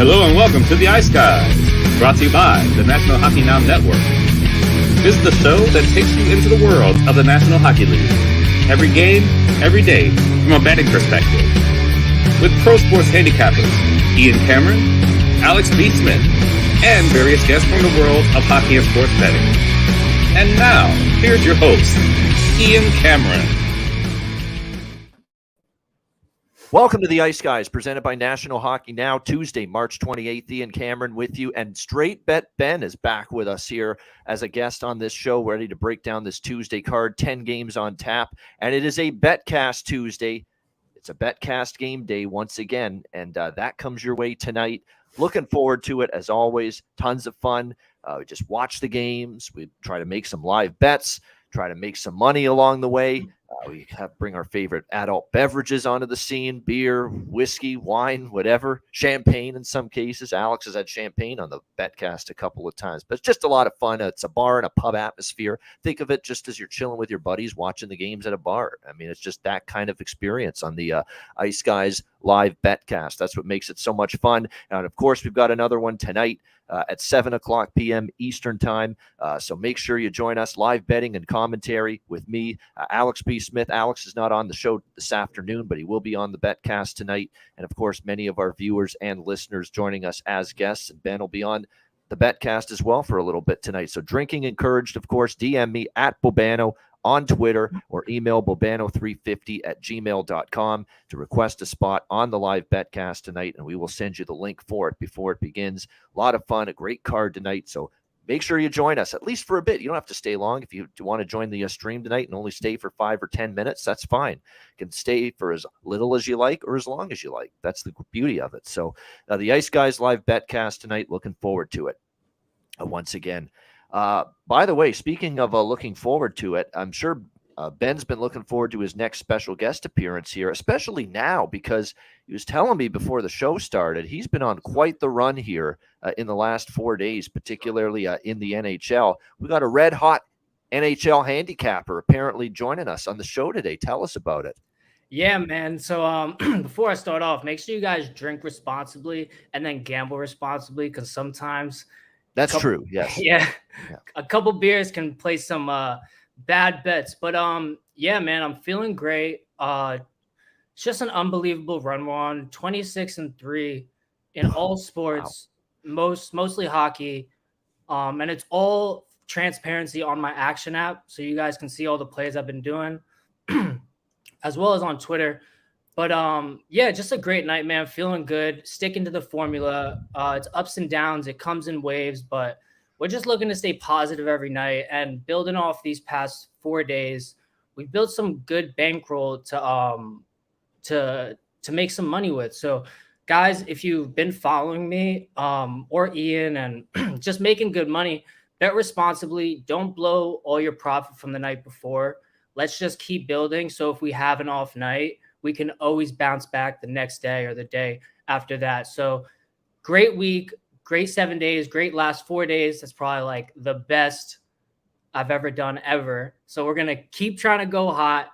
Hello and welcome to the Ice Guys, brought to you by the National Hockey Now Network. This is the show that takes you into the world of the National Hockey League. Every game, every day, from a betting perspective. With pro sports handicappers, Ian Cameron, Alex B. Smith, and various guests from the world of hockey and sports betting. And now, here's your host, Ian Cameron. Welcome to the Ice Guys, presented by National Hockey Now, Tuesday, March 28th. Ian Cameron with you, and Straight Bet Ben is back with us here as a guest on this show, ready to break down this Tuesday card, 10 games on tap, and it is a BetCast Tuesday. It's a BetCast game day once again, and that comes your way tonight. Looking forward to it, as always. Tons of fun. We just watch the games. We try to make some live bets, try to make some money along the way. We bring our favorite adult beverages onto the scene: beer, whiskey, wine, whatever, champagne in some cases. Alex has had champagne on the BetCast a couple of times, but it's just a lot of fun. It's a bar and a pub atmosphere. Think of it just as you're chilling with your buddies watching the games at a bar. I mean, it's just that kind of experience on the Ice Guys live BetCast. That's what makes it so much fun. And of course, we've got another one tonight at 7 o'clock p.m. Eastern time. So make sure you join us. Live betting and commentary with me, Alex B. Smith. Alex is not on the show this afternoon, but he will be on the BetCast tonight. And of course, many of our viewers and listeners joining us as guests. And Ben will be on the BetCast as well for a little bit tonight. So drinking encouraged, of course. DM me at Bobano on Twitter, or email bobano350@gmail.com to request a spot on the live BetCast tonight, and we will send you the link for it before it begins. A lot of fun, a great card tonight, so make sure you join us, at least for a bit. You don't have to stay long. If you want to join the stream tonight and only stay for 5 or 10 minutes, that's fine. You can stay for as little as you like or as long as you like. That's the beauty of it. So the Ice Guys live BetCast tonight, looking forward to it once again. By the way, speaking of looking forward to it, I'm sure Ben's been looking forward to his next special guest appearance here, especially now because he was telling me before the show started, he's been on quite the run here in the last 4 days, particularly in the NHL. We got a red-hot NHL handicapper apparently joining us on the show today. Tell us about it. Yeah, man. So before I start off, make sure you guys drink responsibly and then gamble responsibly, because sometimes – That's true. Yes. Yeah. A couple beers can play some bad bets, but yeah, man, I'm feeling great. It's just an unbelievable run. We're on 26-3 in all sports, mostly hockey. And it's all transparency on my Action app, so you guys can see all the plays I've been doing, as well as on Twitter. But yeah, just a great night, man. Feeling good, sticking to the formula. It's ups and downs, it comes in waves, but we're just looking to stay positive every night. And building off these past 4 days, we built some good bankroll to make some money with. So guys, if you've been following me or Ian and just making good money, bet responsibly. Don't blow all your profit from the night before. Let's just keep building. So if we have an off night, we can always bounce back the next day or the day after that. So great week, great 7 days, great last 4 days. That's probably like the best I've ever done ever. So we're going to keep trying to go hot.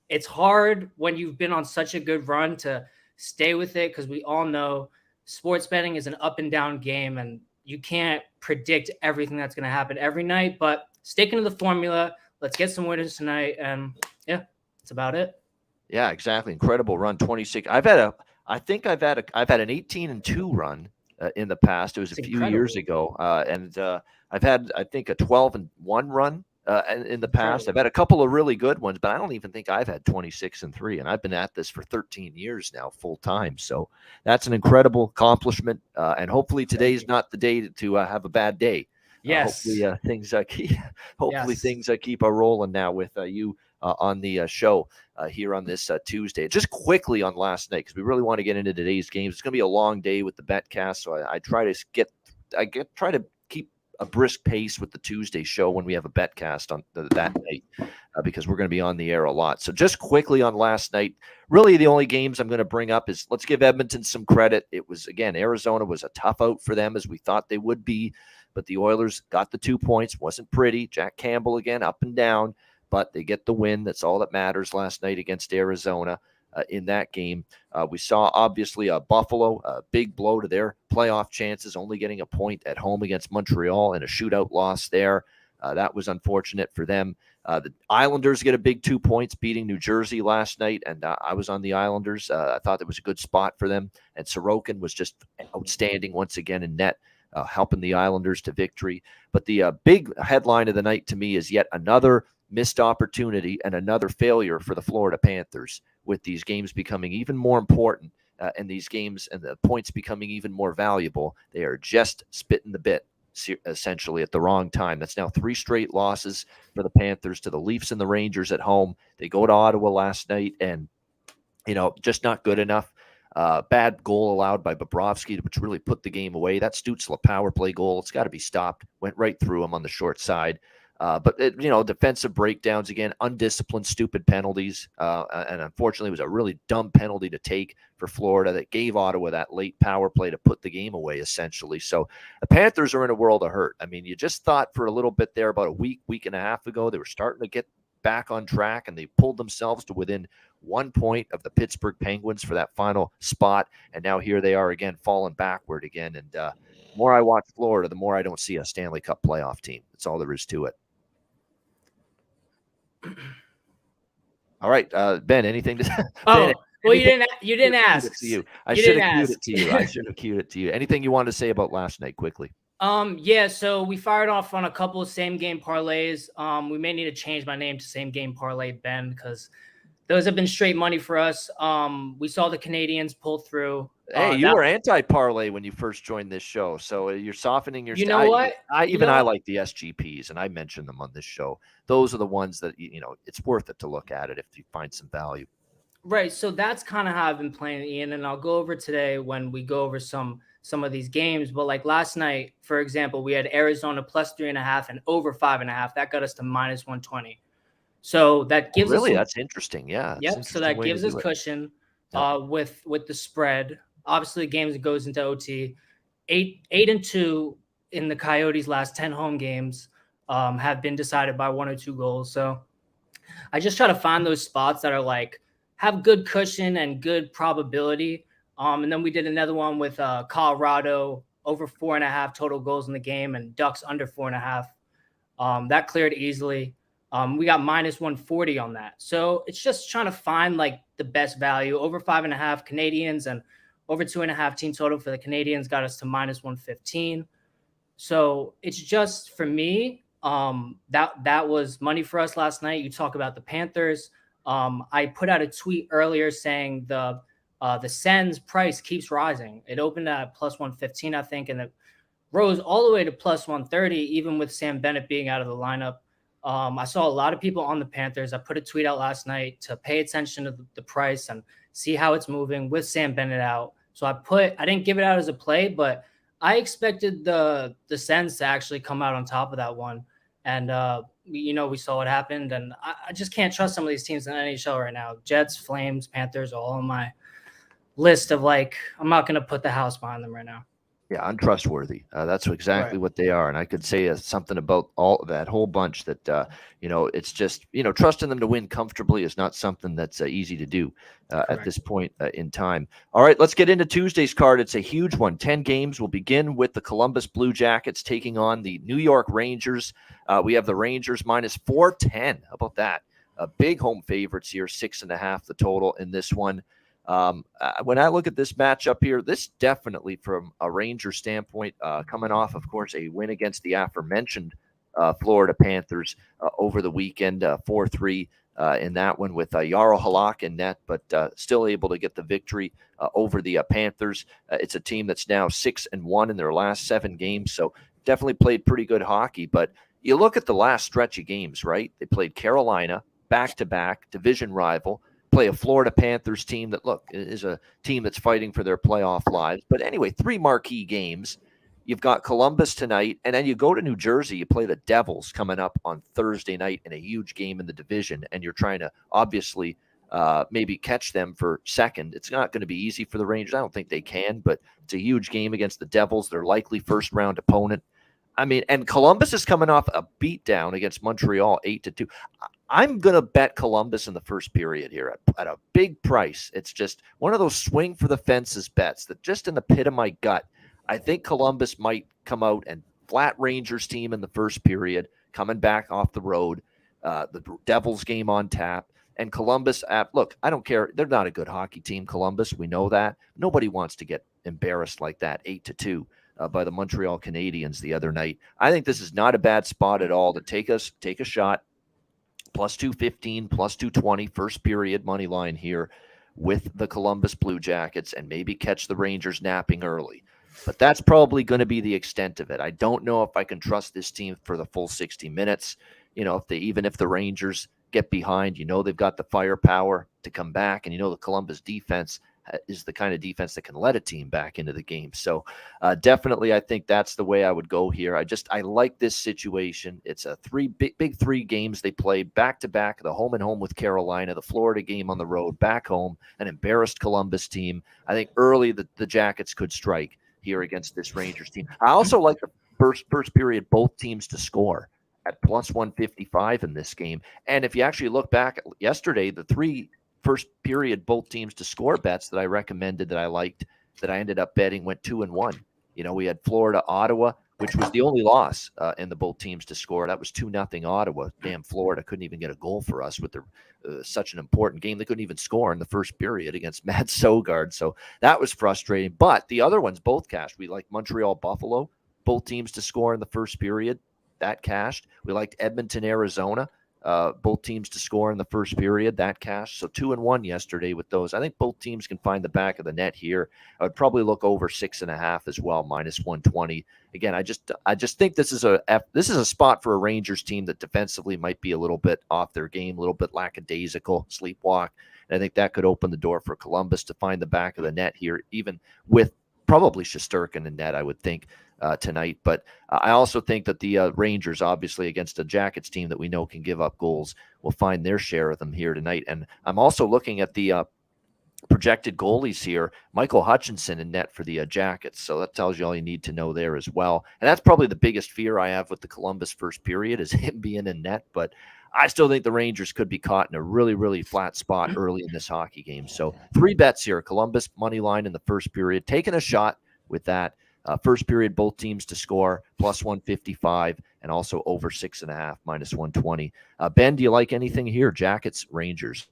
It's hard when you've been on such a good run to stay with it, because we all know sports betting is an up and down game and you can't predict everything that's going to happen every night. But sticking to the formula, let's get some winners tonight. And yeah, that's about it. Yeah, exactly. Incredible run. 26. I've had an 18-2 run in the past. It was a few years ago. And I've had, I think, a 12-1 run in the past. I've had a couple of really good ones, but I don't even think I've had 26-3. And I've been at this for 13 years now, full time. So that's an incredible accomplishment. And hopefully today's not the day to have a bad day. Yes. Hopefully things keep rolling now with you on the show here on this Tuesday. Just quickly on last night, because we really want to get into today's games. It's going to be a long day with the BetCast, so I try to try to keep a brisk pace with the Tuesday show when we have a BetCast on that night, because we're going to be on the air a lot. So just quickly on last night, really the only games I'm going to bring up is, let's give Edmonton some credit. It was, again, Arizona was a tough out for them, as we thought they would be, but the Oilers got the 2 points. Wasn't pretty. Jack Campbell again up and down, but they get the win. That's all that matters last night against Arizona. in that game. We saw, obviously, Buffalo, a big blow to their playoff chances, only getting a point at home against Montreal and a shootout loss there. That was unfortunate for them. The Islanders get a big 2 points, beating New Jersey last night, and I was on the Islanders. I thought that was a good spot for them, and Sorokin was just outstanding once again in net, helping the Islanders to victory. But the big headline of the night to me is yet another missed opportunity and another failure for the Florida Panthers, with these games becoming even more important and these games and the points becoming even more valuable. They are just spitting the bit, essentially, at the wrong time. That's now 3 straight losses for the Panthers to the Leafs and the Rangers at home. They go to Ottawa last night and, just not good enough. Bad goal allowed by Bobrovsky, which really put the game away. That Stützle power play goal, it's got to be stopped. Went right through him on the short side. But defensive breakdowns again, undisciplined, stupid penalties. And unfortunately, it was a really dumb penalty to take for Florida that gave Ottawa that late power play to put the game away, essentially. So the Panthers are in a world of hurt. I mean, you just thought for a little bit there about a week and a half ago, they were starting to get back on track, and they pulled themselves to within 1 point of the Pittsburgh Penguins for that final spot. And now here they are again, falling backward again. And the more I watch Florida, the more I don't see a Stanley Cup playoff team. That's all there is to it. All right, Ben, anything to say? Oh, well, you didn't ask. I should have queued it to you. Anything you wanted to say about last night quickly? Yeah, so we fired off on a couple of same game parlays. We may need to change my name to Same Game Parlay Ben, because those have been straight money for us. We saw the Canadians pull through. Hey, you were anti-parlay when you first joined this show, so you're softening your. You know what? I like the SGPs, and I mentioned them on this show. Those are the ones that it's worth it to look at it if you find some value. Right. So that's kind of how I've been playing, Ian, and I'll go over today when we go over some of these games. But like last night, for example, we had Arizona plus 3.5 and over 5.5. That got us to minus 120. So that gives us that's interesting. Yeah. Yep. So that gives us cushion with the spread. Obviously, games goes into OT. 8-2 in the Coyotes' last 10 home games have been decided by 1 or 2 goals. So I just try to find those spots that are like have good cushion and good probability. And then we did another one with Colorado over 4.5 total goals in the game and Ducks under 4.5. That cleared easily. We got minus 140 on that. So it's just trying to find like the best value. Over 5.5 Canadians and over 2.5 team total for the Canadians got us to minus 115. So it's just, for me, that was money for us last night. You talk about the Panthers. I put out a tweet earlier saying the Sens price keeps rising. It opened at plus 115, I think, and it rose all the way to plus 130, even with Sam Bennett being out of the lineup. I saw a lot of people on the Panthers. I put a tweet out last night to pay attention to the price and see how it's moving with Sam Bennett out. So I didn't give it out as a play, but I expected the Sens to actually come out on top of that one. And, we saw what happened. And I just can't trust some of these teams in the NHL right now. Jets, Flames, Panthers, all on my list of I'm not going to put the house behind them right now. Yeah, untrustworthy. That's exactly what they are. And I could say something about all that whole bunch that, it's just, trusting them to win comfortably is not something that's easy to do at this point in time. All right, let's get into Tuesday's card. It's a huge one. 10 games. We'll begin with the Columbus Blue Jackets taking on the New York Rangers. We have the Rangers minus 410. How about that? Big home favorites here, 6.5 the total in this one. When I look at this matchup here, this definitely from a Ranger standpoint, coming off, of course, a win against the aforementioned Florida Panthers over the weekend, 4-3 in that one with Jarl Halak in net, but still able to get the victory over the Panthers. It's a team that's now 6-1 in their last 7 games, so definitely played pretty good hockey. But you look at the last stretch of games, right? They played Carolina back-to-back, division rival, play a Florida Panthers team that, look, is a team that's fighting for their playoff lives. But anyway, 3 marquee games. You've got Columbus tonight, and then you go to New Jersey. You play the Devils coming up on Thursday night in a huge game in the division, and you're trying to obviously maybe catch them for second. It's not going to be easy for the Rangers. I don't think they can, but it's a huge game against the Devils, their likely first-round opponent. I mean, and Columbus is coming off a beatdown against Montreal, 8-2. I'm going to bet Columbus in the first period here at a big price. It's just one of those swing for the fences bets that just in the pit of my gut, I think Columbus might come out and flat Rangers team in the first period, coming back off the road, the Devils game on tap. And Columbus, look, I don't care. They're not a good hockey team, Columbus. We know that. Nobody wants to get embarrassed like that, 8-2 by the Montreal Canadiens the other night. I think this is not a bad spot at all to take a shot. Plus 215, plus 220, first period money line here with the Columbus Blue Jackets, and maybe catch the Rangers napping early. But that's probably going to be the extent of it. I don't know if I can trust this team for the full 60 minutes. Even if the Rangers get behind, they've got the firepower to come back, and the Columbus defense is the kind of defense that can let a team back into the game. So definitely, I think that's the way I would go here. I like this situation. It's a big three games they play back to back, the home and home with Carolina, the Florida game on the road, back home, an embarrassed Columbus team. I think early the Jackets could strike here against this Rangers team. I also like the first period, both teams to score at plus 155 in this game. And if you actually look back at yesterday, the three first period both teams to score bets that I recommended, that I liked, that I ended up betting, went 2-1. We had Florida, Ottawa, which was the only loss in the both teams to score. That was 2-0 Ottawa. Damn, Florida couldn't even get a goal for us with such an important game. They couldn't even score in the first period against Matt Sogard. So that was frustrating. But the other ones both cashed. We liked Montreal, Buffalo, both teams to score in the first period. That cashed. We liked Edmonton, Arizona. Both teams to score in the first period, that cash. So 2-1 yesterday with those. I think both teams can find the back of the net here. I would probably look over 6.5 as well, minus 120. Again, I just think this is a spot for a Rangers team that defensively might be a little bit off their game, a little bit lackadaisical, sleepwalk. And I think that could open the door for Columbus to find the back of the net here, even with probably Shesterkin in net, I would think, tonight. But I also think that the Rangers, obviously against a Jackets team that we know can give up goals, will find their share of them here tonight. And I'm also looking at the projected goalies here. Michael Hutchinson in net for the Jackets. So that tells you all you need to know there as well. And that's probably the biggest fear I have with the Columbus first period, is him being in net. But I still think the Rangers could be caught in a really, really flat spot early in this hockey game. So 3 bets here. Columbus money line in the first period. Taking a shot with that. First period, both teams to score, plus 155, and also over 6.5, minus 120. Ben, do you like anything here? Jackets, Rangers.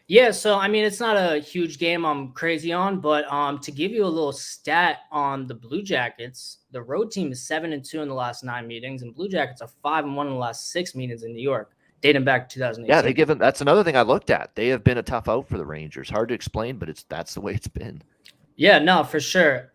Yeah, so I mean, it's not a huge game I'm crazy on, but to give you a little stat on the Blue Jackets, the road team is 7-2 in the last 9 meetings, and Blue Jackets are 5-1 in the last 6 meetings in New York, dating back to 2018. Yeah, that's another thing I looked at. They have been a tough out for the Rangers. Hard to explain, but that's the way it's been. Yeah, no, for sure.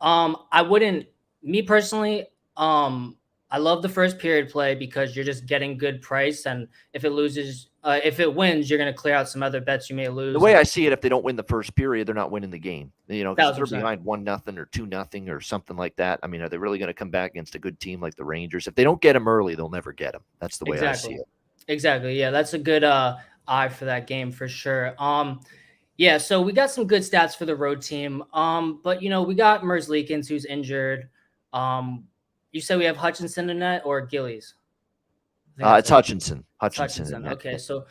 Me personally, I love the first period play because you're just getting good price, and if it wins, you're going to clear out some other bets you may lose. The way I see it, if they don't win the first period, they're not winning the game. Because they're 1,000%. behind 1-0 or 2-0 or something like that. I mean, are they really going to come back against a good team like the Rangers? If they don't get them early, they'll never get them. That's the way I see it. Exactly. Yeah, that's a good eye for that game for sure. Yeah, so we got some good stats for the road team. But we got Merzlikins, who's injured. You said we have Hutchinson in net or Gillies? It's Hutchinson. Hutchinson. Okay, so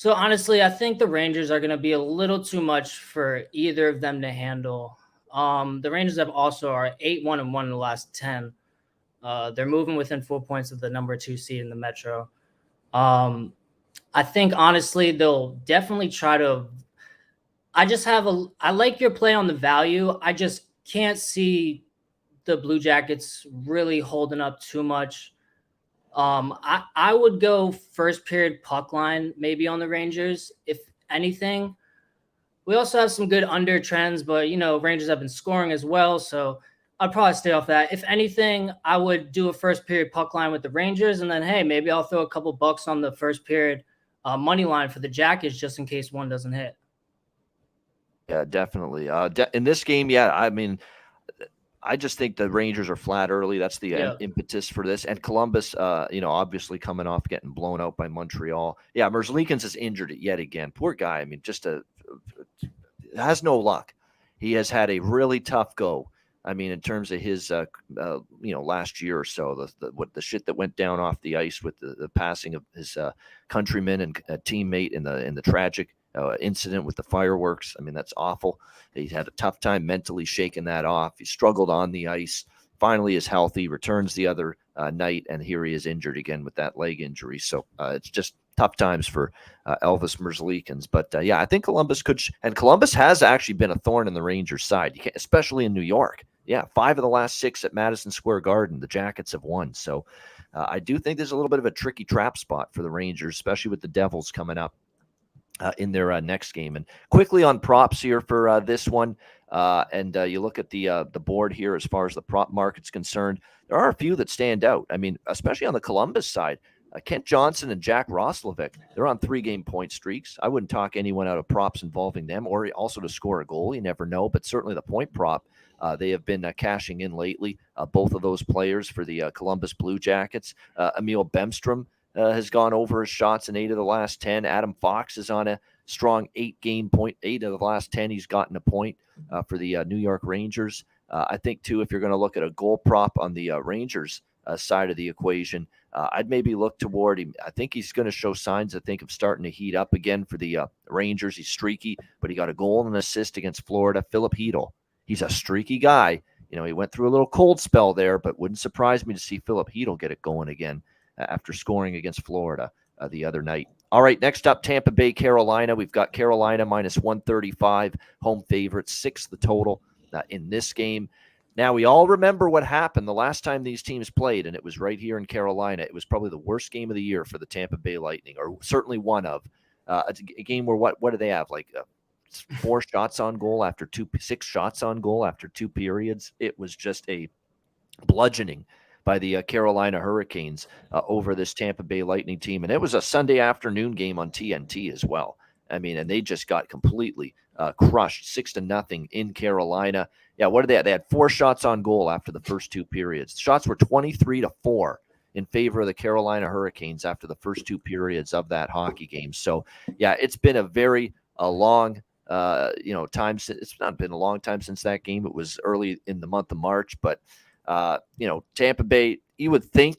honestly, I think the Rangers are going to be a little too much for either of them to handle. The Rangers also are 8-1-1 in the last 10. They're moving within 4 points of the number 2 seed in the Metro. I think honestly they'll definitely try to. I like your play on the value. I just can't see the Blue Jackets really holding up too much. I would go first period puck line maybe on the Rangers, if anything. We also have some good under trends, but Rangers have been scoring as well, so I'd probably stay off that. If anything, I would do a first period puck line with the Rangers, and then hey, maybe I'll throw a couple bucks on the first period money line for the Jackets just in case one doesn't hit. Yeah, definitely. In this game, yeah, I mean, I just think the Rangers are flat early. That's the impetus for this. And Columbus, obviously coming off getting blown out by Montreal. Yeah, Merzlikins is injured yet again. Poor guy. I mean, just has no luck. He has had a really tough go I mean, in terms of his, last year or so, the shit that went down off the ice with the passing of his countryman and teammate in the tragic incident with the fireworks. I mean, that's awful. He had a tough time mentally shaking that off. He struggled on the ice. Finally is healthy, returns the other night, and here he is injured again with that leg injury. So it's just tough times for Elvis Merzlikins. But I think Columbus could, and Columbus has actually been a thorn in the Rangers' side, especially in New York. Yeah, 5 of the last 6 at Madison Square Garden, the Jackets have won. So I do think there's a little bit of a tricky trap spot for the Rangers, especially with the Devils coming up in their next game. And quickly on props here for this one, you look at the board here as far as the prop market's concerned. There are a few that stand out. I mean, especially on the Columbus side, Kent Johnson and Jack Roslovic, they're on 3-game point streaks. I wouldn't talk anyone out of props involving them, or also to score a goal. You never know, but certainly the point prop, they have been cashing in lately. Both of those players for the Columbus Blue Jackets. Emil Bemstrom has gone over his shots in 8 of the last 10. Adam Fox is on a strong 8-game point. 8 of the last 10, he's gotten a point for the New York Rangers. I think, too, if you're going to look at a goal prop on the Rangers side of the equation, I'd maybe look toward him. I think he's going to show signs, of starting to heat up again for the Rangers. He's streaky, but he got a goal and an assist against Florida. Philip Hedl, he's a streaky guy. You know, he went through a little cold spell there, but wouldn't surprise me to see Philip Hedl get it going again after scoring against Florida the other night. All right, next up, Tampa Bay, Carolina. We've got Carolina minus 135, home favorites, 6 the total in this game. Now, we all remember what happened the last time these teams played, and it was right here in Carolina. It was probably the worst game of the year for the Tampa Bay Lightning, or certainly one of. A game where what do they have, like 4 shots on goal after 6 shots on goal after 2 periods? It was just a bludgeoning by the Carolina Hurricanes over this Tampa Bay Lightning team. And it was a Sunday afternoon game on TNT as well. I mean, and they just got completely crushed 6-0 in Carolina. Yeah, what did they have? They had 4 shots on goal after the first 2 periods. The shots were 23-4 in favor of the Carolina Hurricanes after the first 2 periods of that hockey game. So, yeah, it's been a very long time. It's not been a long time since that game. It was early in the month of March, but Tampa Bay, you would think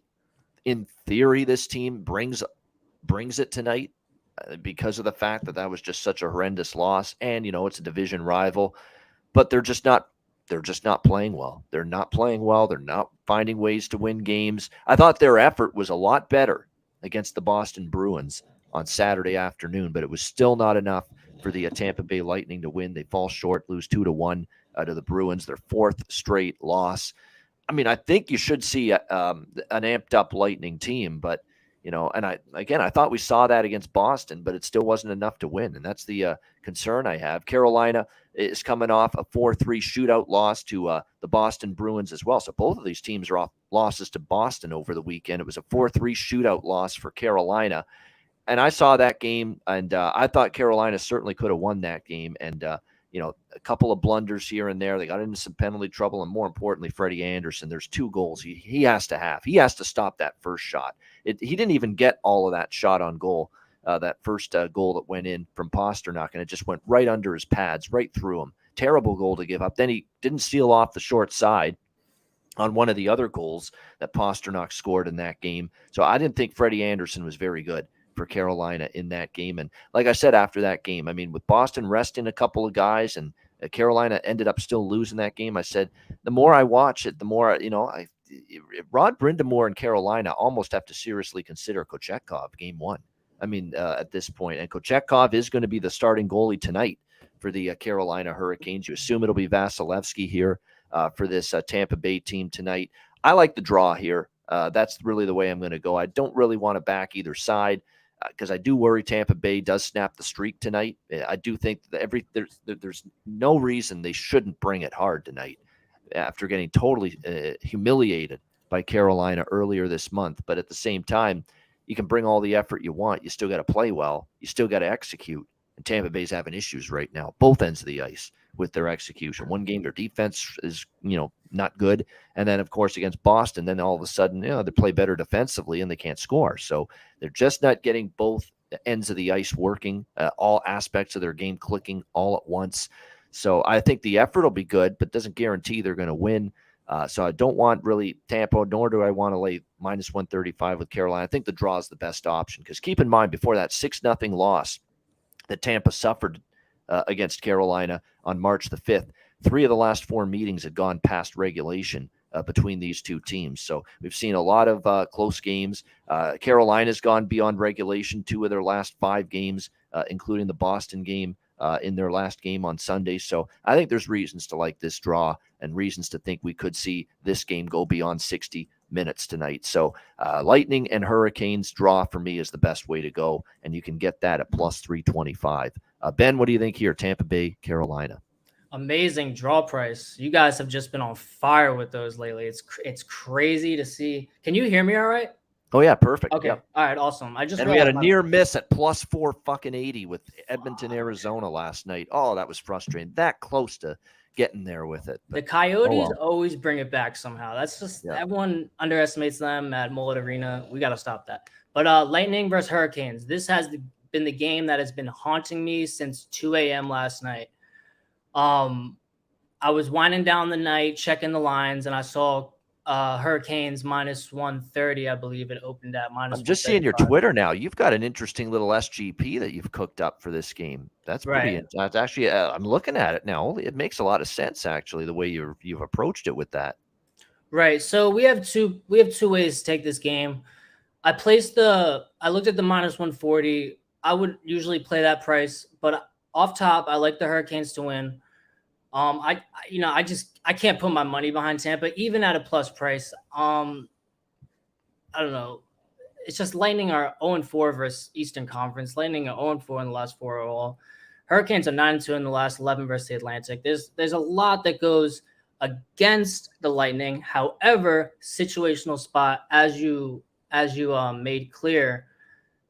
in theory this team brings it tonight because of the fact that was just such a horrendous loss. And, it's a division rival, but they're just not playing well. They're not playing well. They're not finding ways to win games. I thought their effort was a lot better against the Boston Bruins on Saturday afternoon, but it was still not enough for the Tampa Bay Lightning to win. They fall short, lose 2-1 to the Bruins, their 4th straight loss. I mean, I think you should see an amped up Lightning team, but I thought we saw that against Boston, but it still wasn't enough to win, and that's the concern I have. Carolina is coming off a 4-3 shootout loss to the Boston Bruins as well. So both of these teams are off losses to Boston over the weekend. It was a 4-3 shootout loss for Carolina, and I saw that game, and I thought Carolina certainly could have won that game, and a couple of blunders here and there. They got into some penalty trouble, and more importantly, Freddie Anderson, there's 2 goals he has to have. He has to stop that first shot. He didn't even get all of that shot on goal, that first goal that went in from Pasternak, and it just went right under his pads, right through him. Terrible goal to give up. Then he didn't seal off the short side on one of the other goals that Pasternak scored in that game. So I didn't think Freddie Anderson was very good for Carolina in that game. And like I said, after that game, I mean, with Boston resting a couple of guys and Carolina ended up still losing that game, I said, the more I watch it, the more, Rod Brind'Amour and Carolina almost have to seriously consider Kochetkov game 1. I mean, at this point, and Kochetkov is going to be the starting goalie tonight for the Carolina Hurricanes. You assume it'll be Vasilevsky here for this Tampa Bay team tonight. I like the draw here. That's really the way I'm going to go. I don't really want to back either side, because I do worry Tampa Bay does snap the streak tonight. I do think that there's no reason they shouldn't bring it hard tonight after getting totally humiliated by Carolina earlier this month. But at the same time, you can bring all the effort you want. You still got to play well. You still got to execute. And Tampa Bay's having issues right now, both ends of the ice, with their execution. One game, their defense is, not good. And then, of course, against Boston, then all of a sudden, they play better defensively and they can't score. So they're just not getting both ends of the ice working, all aspects of their game clicking all at once. So I think the effort will be good, but doesn't guarantee they're going to win. So I don't want really Tampa, nor do I want to lay minus 135 with Carolina. I think the draw is the best option because keep in mind, before that 6-0 loss that Tampa suffered against Carolina on March the 5th, 3 of the last 4 meetings had gone past regulation between these two teams. So we've seen a lot of close games. Carolina's gone beyond regulation 2 of their last 5 games, including the Boston game in their last game on Sunday. So I think there's reasons to like this draw and reasons to think we could see this game go beyond 60 minutes tonight. So Lightning and Hurricanes draw for me is the best way to go, and you can get that at plus 325. Ben, what do you think here? Tampa Bay, Carolina. Amazing draw price. You guys have just been on fire with those lately. It's crazy to see. Can you hear me all right? Oh yeah, perfect. Okay. Yep. All right, awesome. And we had a near miss at plus 480 with Edmonton, Arizona last night. Oh, that was frustrating. That close to getting there with it. But the Coyotes always bring it back somehow. That's just everyone underestimates them at Mullet Arena. We got to stop that. But Lightning versus Hurricanes. This has been the game that has been haunting me since 2 a.m. last night. I was winding down the night, checking the lines, and I saw Hurricanes minus 130, I believe it opened at minus. I'm just seeing your Twitter now. You've got an interesting little SGP that you've cooked up for this game. That's pretty. That's actually. I'm looking at it now. It makes a lot of sense actually the way you've approached it with that. Right. So we have two ways to take this game. I looked at the minus 140. I would usually play that price, but off top, I like the Hurricanes to win. I can't put my money behind Tampa, even at a plus price. I don't know. It's just Lightning are 0-4 versus Eastern Conference. Lightning are 0-4 in the last 4 overall. Hurricanes are 9-2 in the last 11 versus the Atlantic. There's a lot that goes against the Lightning. However, situational spot, as you made clear.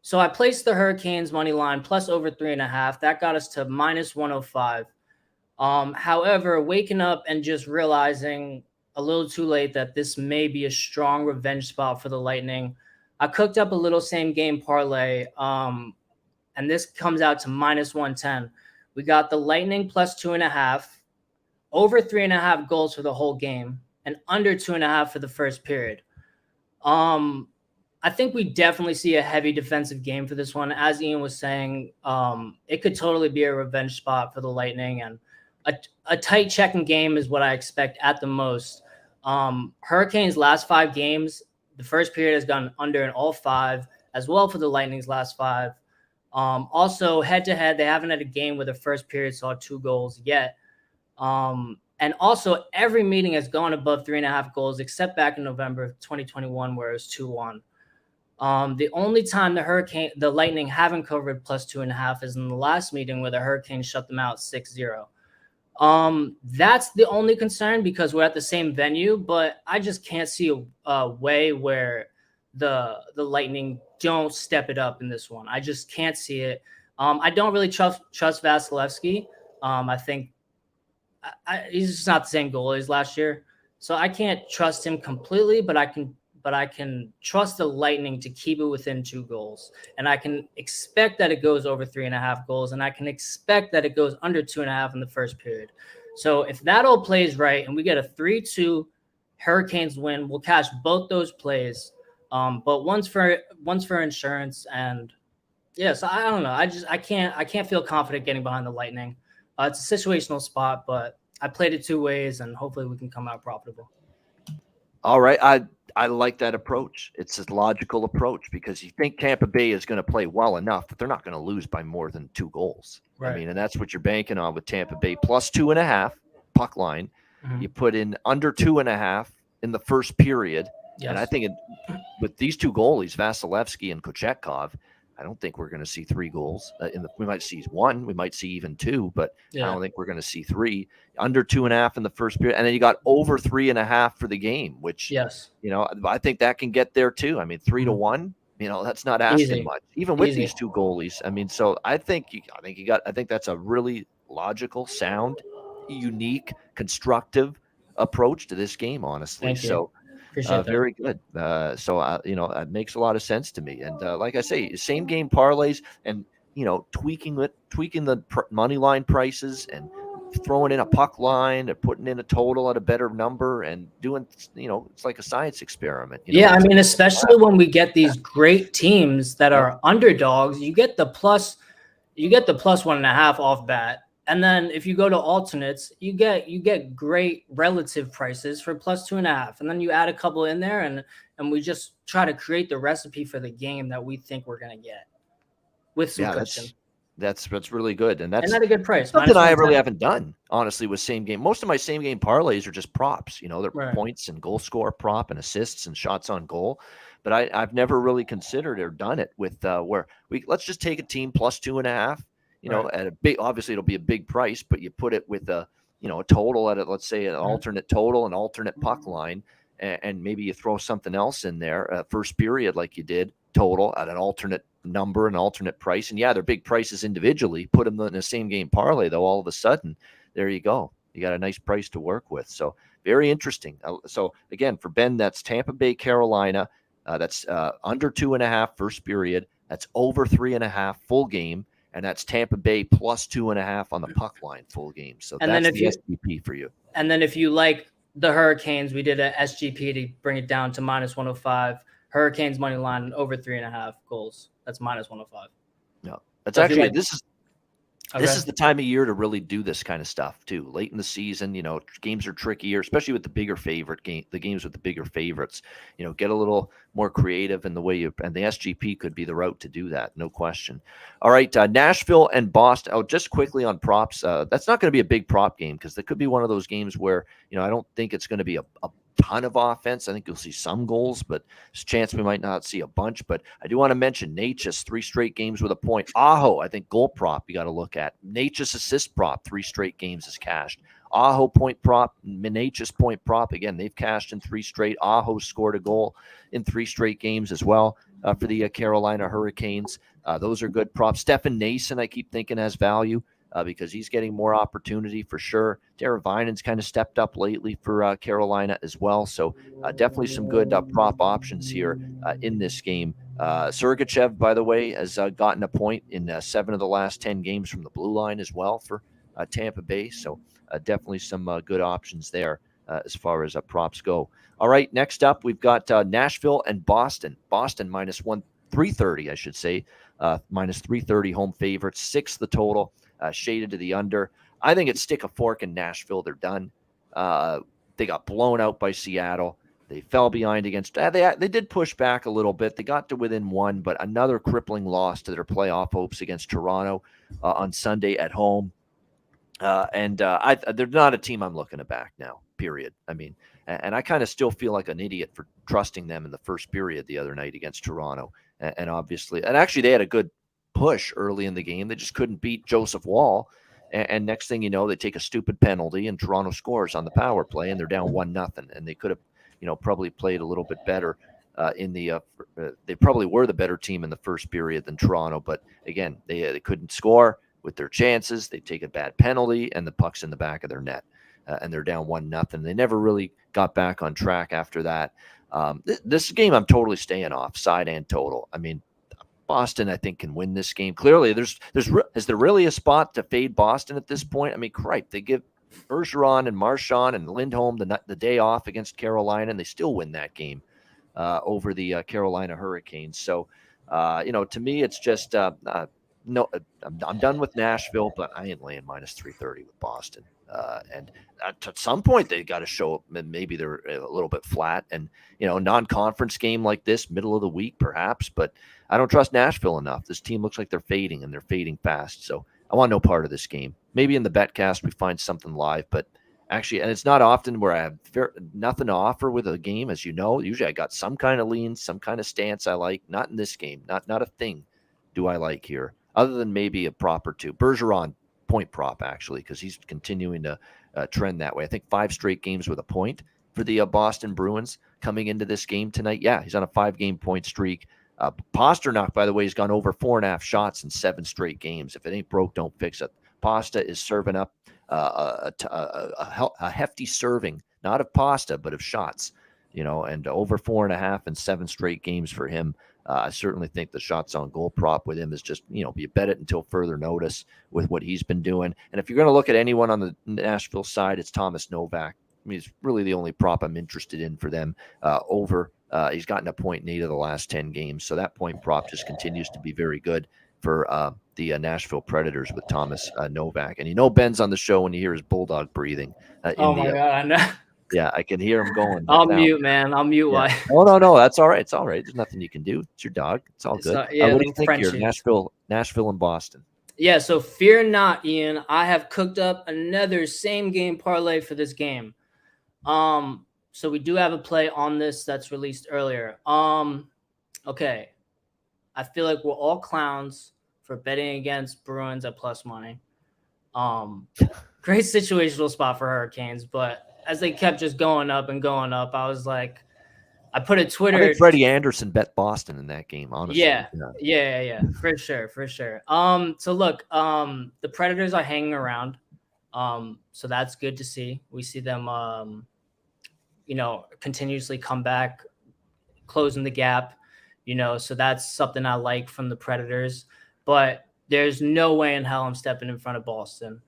So I placed the Hurricanes money line plus over 3.5. That got us to minus 105. However, waking up and just realizing a little too late that this may be a strong revenge spot for the Lightning, I cooked up a little same game parlay, and this comes out to minus 110. We got the Lightning plus 2.5, over 3.5 goals for the whole game, and under 2.5 for the first period. I think we definitely see a heavy defensive game for this one. As Ian was saying, it could totally be a revenge spot for the Lightning, and a tight checking game is what I expect at the most. Hurricanes' last 5 games, the first period has gone under in all 5, as well for the Lightning's last 5. Also, head-to-head, they haven't had a game where the first period saw 2 goals yet. And also, every meeting has gone above 3.5 goals, except back in November of 2021, where it was 2-1. The only time the Lightning haven't covered plus 2.5 is in the last meeting where the Hurricanes shut them out 6-0. That's the only concern because we're at the same venue, but I just can't see a way where the Lightning don't step it up in this one. I just can't see it. I don't really trust Vasilevsky. I think he's just not the same goalie as last year, so I can't trust him completely. But I can trust the Lightning to keep it within 2 goals, and I can expect that it goes over 3.5 goals, and I can expect that it goes under 2.5 in the first period. So if that all plays right and we get a 3-2 Hurricanes win, we'll cash both those plays. But one's for insurance, and so I don't know. I can't feel confident getting behind the Lightning. It's a situational spot, but I played it 2 ways, and hopefully we can come out profitable. All right. I like that approach. It's a logical approach because you think Tampa Bay is going to play well enough that they're not going to lose by more than 2 goals. Right. I mean, and that's what you're banking on with Tampa Bay plus 2.5 puck line. Mm-hmm. You put in under 2.5 in the first period. Yes. And I think with these 2 goalies, Vasilevsky and Kochetkov, I don't think we're going to see 3 goals. We might see 1, we might see even 2, but I don't think we're going to see 3. Under 2.5 in the first period, and then you got over 3.5 for the game, which I think that can get there too. I mean, 3-1, that's not asking much, even with these 2 goalies. I mean, so I think that's a really logical, sound, unique, constructive approach to this game. Honestly, so. Very good. It makes a lot of sense to me. And like I say, same game parlays and, tweaking the money line prices and throwing in a puck line, putting in a total at a better number, and doing, it's like a science experiment. Yeah, I mean, especially when we get these great teams that are underdogs, you get the plus 1.5 off bat. And then if you go to alternates, you get great relative prices for plus 2.5. And then you add a couple in there, and we just try to create the recipe for the game that we think we're gonna get with some cushion. That's really good, and that's at a good price. Something I really haven't done, honestly, with same game. Most of my same game parlays are just props. They're points and goal score prop and assists and shots on goal. But I've never really considered or done it with where let's just take a team plus 2.5. At a big, obviously it'll be a big price, but you put it with a total at it. Let's say an alternate total, an alternate puck line, and maybe you throw something else in there, first period like you did, total at an alternate number, an alternate price. And they're big prices individually. Put them in the same game parlay, though, all of a sudden, there you go. You got a nice price to work with. So very interesting. So again, for Ben, that's Tampa Bay, Carolina. That's under 2.5 first period. That's over 3.5 full game. And that's Tampa Bay plus 2.5 on the puck line full game. So and that's the SGP for you. And then if you like the Hurricanes, we did a SGP to bring it down to minus 105. Hurricanes money line over 3.5 goals. That's minus 105. No, that's actually this is the time of year to really do this kind of stuff too. Late in the season, games are trickier, especially with the bigger favorite game. The games with the bigger favorites, get a little more creative in the way and the SGP could be the route to do that, no question. All right, Nashville and Boston. Oh, just quickly on props. That's not going to be a big prop game because that could be one of those games where I don't think it's going to be a ton of offense. I think you'll see some goals, but there's a chance we might not see a bunch. But I do want to mention Natchez, 3 straight games with a point. Aho, I think goal prop you got to look at. Natchez assist prop, 3 straight games is cashed. Aho point prop, Natchez point prop. Again, they've cashed in 3 straight. Aho scored a goal in 3 straight games as well for the Carolina Hurricanes. Those are good props. Stefan Nason, I keep thinking, has value. Because he's getting more opportunity for sure. Teravainen's kind of stepped up lately for Carolina as well. So definitely some good prop options here in this game. Sergachev, by the way, has gotten a point in 7 of the last 10 games from the blue line as well for Tampa Bay. So definitely some good options there as far as props go. All right, next up, we've got Nashville and Boston. Boston minus 330, I should say. Minus 330 home favorites, 6 the total. Shaded to the under. I think it's stick a fork in Nashville. They're done. They got blown out by Seattle. They fell behind against. They did push back a little bit. They got to within 1, but another crippling loss to their playoff hopes against Toronto on Sunday at home. They're not a team I'm looking to back now. Period. I mean, and I kind of still feel like an idiot for trusting them in the first period the other night against Toronto. And obviously, and actually, they had a good push early in the game. They just couldn't beat Joseph Wall. And next thing you know, they take a stupid penalty and Toronto scores on the power play and they're down 1-0. And they could have, probably played a little bit better they probably were the better team in the first period than Toronto. But again, they couldn't score with their chances. They take a bad penalty and the puck's in the back of their net and they're down 1-0. They never really got back on track after that. This game, I'm totally staying off side and total. I mean, Boston, I think, can win this game. Clearly, is there really a spot to fade Boston at this point? I mean, cripe, they give Bergeron and Marchand and Lindholm the day off against Carolina, and they still win that game over the Carolina Hurricanes. So, to me, it's just no. I'm done with Nashville, but I ain't laying minus 330 with Boston. And at some point, they got to show maybe they're a little bit flat. And non-conference game like this, middle of the week, perhaps, but. I don't trust Nashville enough. This team looks like they're fading, and they're fading fast. So I want no part of this game. Maybe in the betcast we find something live, but actually, and it's not often where I have nothing to offer with a game, as you know. Usually I got some kind of lean, some kind of stance I like. Not in this game. Not a thing do I like here, other than maybe a prop or two. Bergeron, point prop, actually, because he's continuing to trend that way. I think 5 straight games with a point for the Boston Bruins coming into this game tonight. Yeah, he's on a 5-game point streak. Pasternak, by the way, has gone over 4.5 shots in 7 straight games. If it ain't broke, don't fix it. Pasta is serving up a hefty serving, not of pasta, but of shots, and over 4.5 in 7 straight games for him I certainly think the shots on goal prop with him is just, you bet it until further notice with what he's been doing. And if you're going to look at anyone on the Nashville side, it's Thomas Novak. I mean, he's really the only prop I'm interested in for them over. He's gotten a point in 8 of the last 10 games. So that point prop just continues to be very good for the Nashville Predators with Thomas Novak. And Ben's on the show when you hear his bulldog breathing. Oh, my God, I know. Yeah, I can hear him going. I'll mute, man. I'll mute. Yeah. Oh, no. That's all right. It's all right. There's nothing you can do. It's your dog. It's all good. What do you think here? Nashville and Boston. Yeah, so fear not, Ian. I have cooked up another same game parlay for this game. So we do have a play on this that's released earlier. Okay. I feel like we're all clowns for betting against Bruins at plus money. Great situational spot for Hurricanes, but as they kept just going up and going up, I was like, I put a Twitter. I think Freddie Anderson bet Boston in that game, honestly. Yeah, for sure. So look, the Predators are hanging around. So that's good to see. We see them, continuously come back, closing the gap, so that's something I like from the Predators, but there's no way in hell I'm stepping in front of Boston.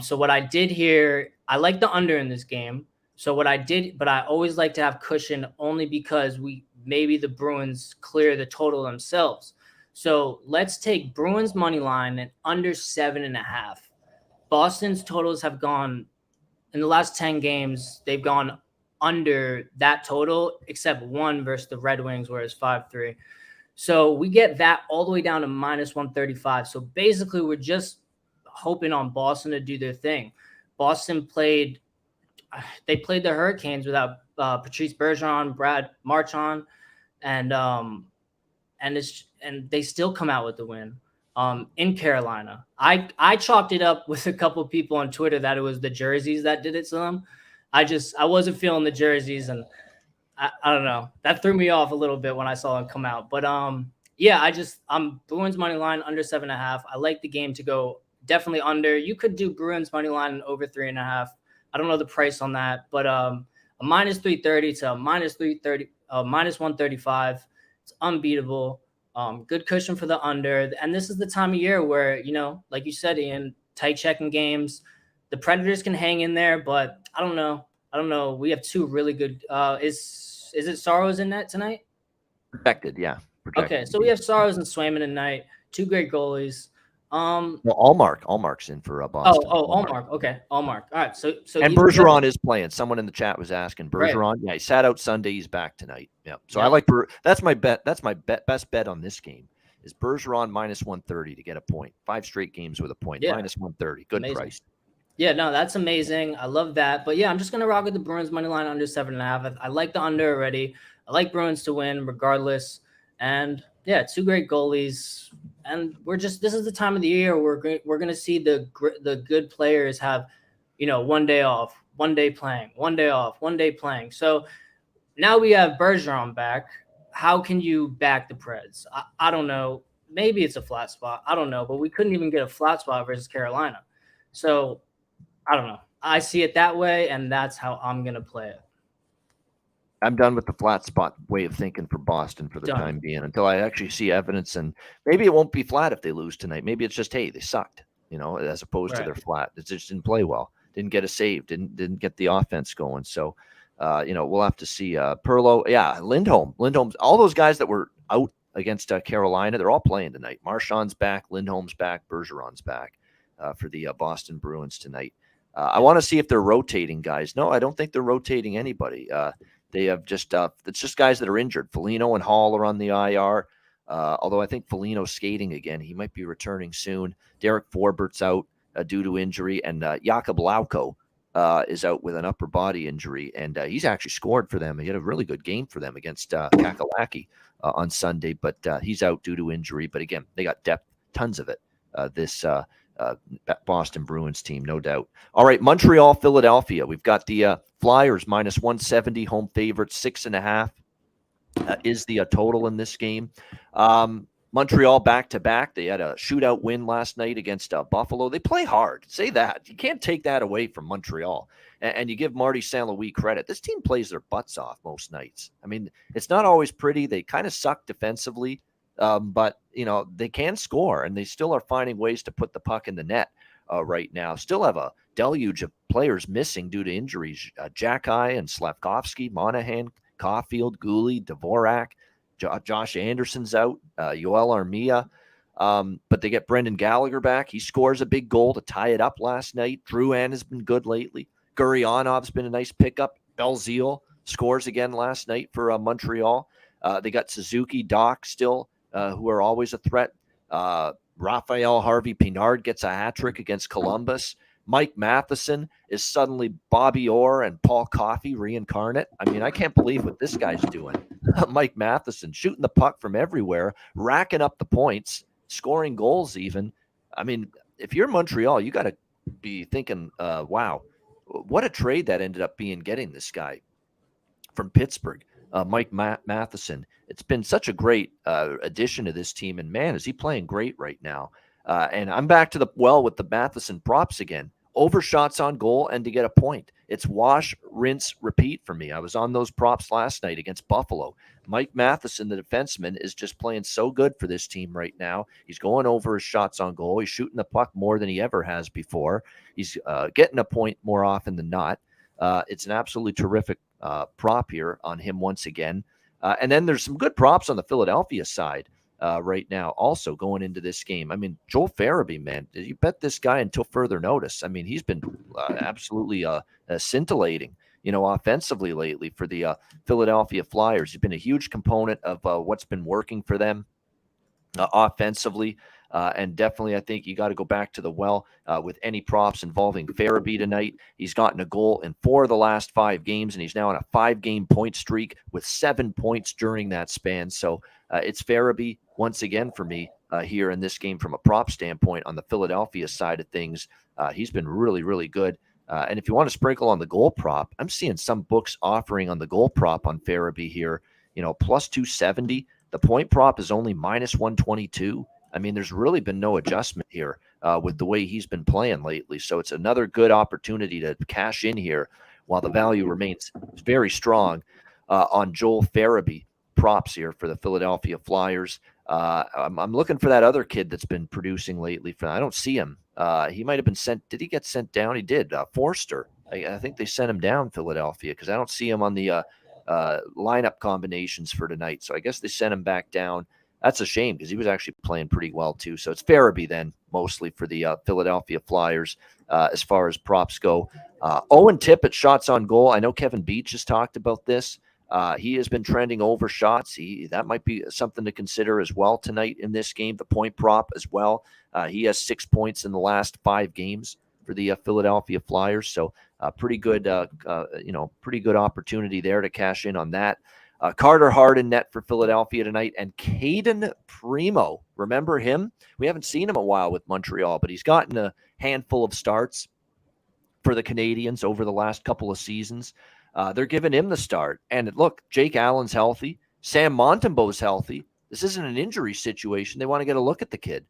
So what I did here, I like the under in this game. So what I did, but I always like to have cushion only because maybe the Bruins clear the total themselves. So let's take Bruins money line and under 7.5. Boston's totals have gone in the last 10 games. They've gone under that total, except one versus the Red Wings, where it's 5-3. So we get that all the way down to minus 135. So basically, we're just hoping on Boston to do their thing. Boston played the Hurricanes without Patrice Bergeron, Brad Marchand, and they still come out with the win in Carolina. I chalked it up with a couple of people on Twitter that it was the jerseys that did it to them. I wasn't feeling the jerseys, and I don't know. That threw me off a little bit when I saw them come out. But I'm Bruins money line under 7.5. I like the game to go definitely under. You could do Bruins money line over 3.5. I don't know the price on that, but a minus 330 to a minus 330, minus 135. It's unbeatable. Good cushion for the under. And this is the time of year where, like you said, Ian, tight checking games. The Predators can hang in there, but I don't know. We have two really good. Is it Saros in net tonight? Protected, yeah. Protected. Okay, so we have Saros and Swayman tonight. Two great goalies. Allmark's in for Boston. Allmark. Okay, Allmark. All right. So and Bergeron is playing. Someone in the chat was asking Bergeron. Right. Yeah, he sat out Sunday. He's back tonight. Yeah. So I like that's my bet. That's my best bet on this game is Bergeron minus 130 to get a point. 5 straight games with a point. Yeah. Minus 130. Good amazing price. Yeah, no, that's amazing. I love that. But yeah, I'm just gonna rock with the Bruins money line under 7.5. I like the under already. I like Bruins to win regardless. And yeah, two great goalies. And this is the time of the year where we're going to see the good players have, 1 day off, 1 day playing, 1 day off, 1 day playing. So now we have Bergeron back. How can you back the Preds? I don't know. Maybe it's a flat spot. I don't know. But we couldn't even get a flat spot versus Carolina. So I don't know. I see it that way, and that's how I'm going to play it. I'm done with the flat spot way of thinking for Boston for the time being until I actually see evidence. And maybe it won't be flat if they lose tonight. Maybe it's just, hey, they sucked, as opposed to they're flat. It just didn't play well. Didn't get a save. Didn't get the offense going. So, we'll have to see. Perlo, Lindholm's, all those guys that were out against Carolina, they're all playing tonight. Marchand's back, Lindholm's back, Bergeron's back for the Boston Bruins tonight. I want to see if they're rotating guys. No, I don't think they're rotating anybody. They have it's just guys that are injured. Foligno and Hall are on the IR. Although I think Foligno's skating again. He might be returning soon. Derek Forbert's out due to injury. And Jakub Lauko is out with an upper body injury. And he's actually scored for them. He had a really good game for them against Kakalaki on Sunday. But he's out due to injury. But again, they got depth, tons of it, this Boston Bruins team, no doubt. All right, Montreal, Philadelphia. We've got the Flyers minus 170, home favorite, 6.5 is the total in this game. Montreal back-to-back. They had a shootout win last night against Buffalo. They play hard. Say that. You can't take that away from Montreal. And you give Marty St. Louis credit. This team plays their butts off most nights. I mean, it's not always pretty. They kind of suck defensively, but, they can score, and they still are finding ways to put the puck in the net right now. Still have a deluge of players missing due to injuries. Jacky and Slavkovsky, Monahan, Caulfield, Gooley, Dvorak, Josh Anderson's out, Yoel Armia. But they get Brendan Gallagher back. He scores a big goal to tie it up last night. Drouin has been good lately. Guryanov's been a nice pickup. Belzile scores again last night for Montreal. They got Suzuki, Doc still, who are always a threat. Raphael Harvey-Pinard gets a hat trick against Columbus. Mike Matheson is suddenly Bobby Orr and Paul Coffey reincarnate. I mean, I can't believe what this guy's doing. Mike Matheson shooting the puck from everywhere, racking up the points, scoring goals even. I mean, if you're Montreal, you got to be thinking, wow, what a trade that ended up being, getting this guy from Pittsburgh, Mike Matheson. It's been such a great addition to this team, and man, is he playing great right now. And I'm back to the well with the Matheson props again. Overshots on goal and to get a point. It's wash, rinse, repeat for me. I was on those props last night against Buffalo. Mike Matheson, the defenseman, is just playing so good for this team right now. He's going over his shots on goal. He's shooting the puck more than he ever has before. He's getting a point more often than not. It's an absolutely terrific prop here on him once again. And then there's some good props on the Philadelphia side right now also going into this game. I mean, Joel Farabee, man, you bet this guy until further notice. I mean, he's been absolutely scintillating, offensively lately for the Philadelphia Flyers. He's been a huge component of what's been working for them offensively. And definitely, I think you got to go back to the well with any props involving Farabee tonight. He's gotten a goal in 4 of the last 5 games, and he's now on a 5-game point streak with 7 points during that span. So it's Farabee once again for me here in this game from a prop standpoint on the Philadelphia side of things. He's been really, really good. And if you want to sprinkle on the goal prop, I'm seeing some books offering on the goal prop on Farabee here, plus 270. The point prop is only minus 122. I mean, there's really been no adjustment here with the way he's been playing lately. So it's another good opportunity to cash in here while the value remains very strong on Joel Farabee props here for the Philadelphia Flyers. I'm looking for that other kid that's been producing lately. I don't see him. He might have been sent. Did he get sent down? He did. Forster. I think they sent him down, Philadelphia, because I don't see him on the lineup combinations for tonight. So I guess they sent him back down. That's a shame because he was actually playing pretty well too. So it's Farabee then mostly for the Philadelphia Flyers as far as props go. Owen Tippett shots on goal. I know Kevin Beach has talked about this. He has been trending over shots. That might be something to consider as well tonight in this game. The point prop as well. He has 6 points in the last 5 games for the Philadelphia Flyers. So pretty good, pretty good opportunity there to cash in on that. Carter Hart in net for Philadelphia tonight, and Caden Primo. Remember him? We haven't seen him a while with Montreal, but he's gotten a handful of starts for the Canadiens over the last couple of seasons. They're giving him the start. And look, Jake Allen's healthy. Sam Montembeau's healthy. This isn't an injury situation. They want to get a look at the kid.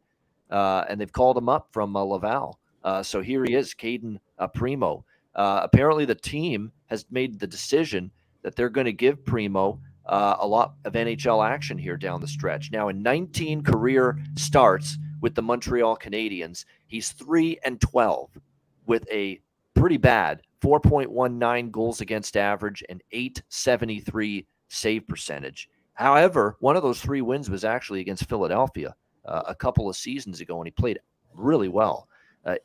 And they've called him up from Laval. So here he is, Caden Primo. Apparently the team has made the decision that they're going to give Primo a lot of NHL action here down the stretch. Now, in 19 career starts with the Montreal Canadiens, he's 3-12 with a pretty bad 4.19 goals against average and 873 save percentage. However, one of those 3 wins was actually against Philadelphia a couple of seasons ago, and he played really well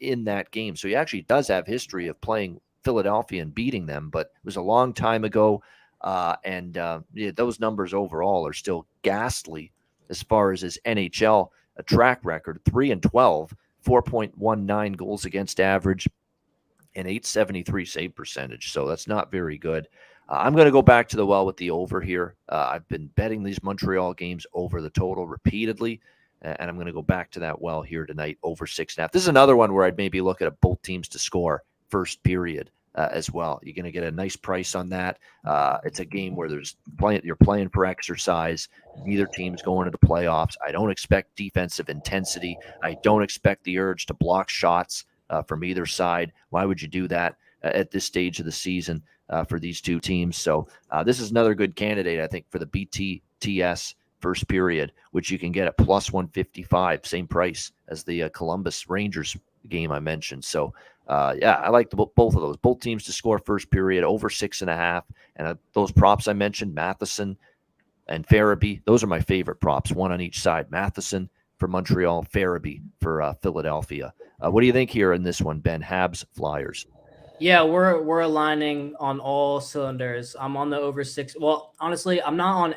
in that game. So he actually does have history of playing Philadelphia and beating them, but it was a long time ago. Those numbers overall are still ghastly as far as his NHL track record. 3-12, 4.19 goals against average, and 873 save percentage. So that's not very good. I'm going to go back to the well with the over here. I've been betting these Montreal games over the total repeatedly, and I'm going to go back to that well here tonight, over 6.5. This is another one where I'd maybe look at both teams to score first period as well. You're going to get a nice price on that. It's a game where you're playing for exercise. Neither team's going to the playoffs. I don't expect defensive intensity. I don't expect the urge to block shots from either side. Why would you do that? at this stage of the season for these two teams. So this is another good candidate, I think, for the BTTS first period, which you can get at plus 155, same price as the Columbus Rangers game I mentioned. So I like both of those. Both teams to score first period over 6.5. And those props I mentioned, Matheson and Farabee, those are my favorite props, one on each side. Matheson for Montreal, Farabee for Philadelphia. What do you think here in this one, Ben? Habs, Flyers. Yeah, we're aligning on all cylinders. I'm on the over 6. Well, honestly, I'm not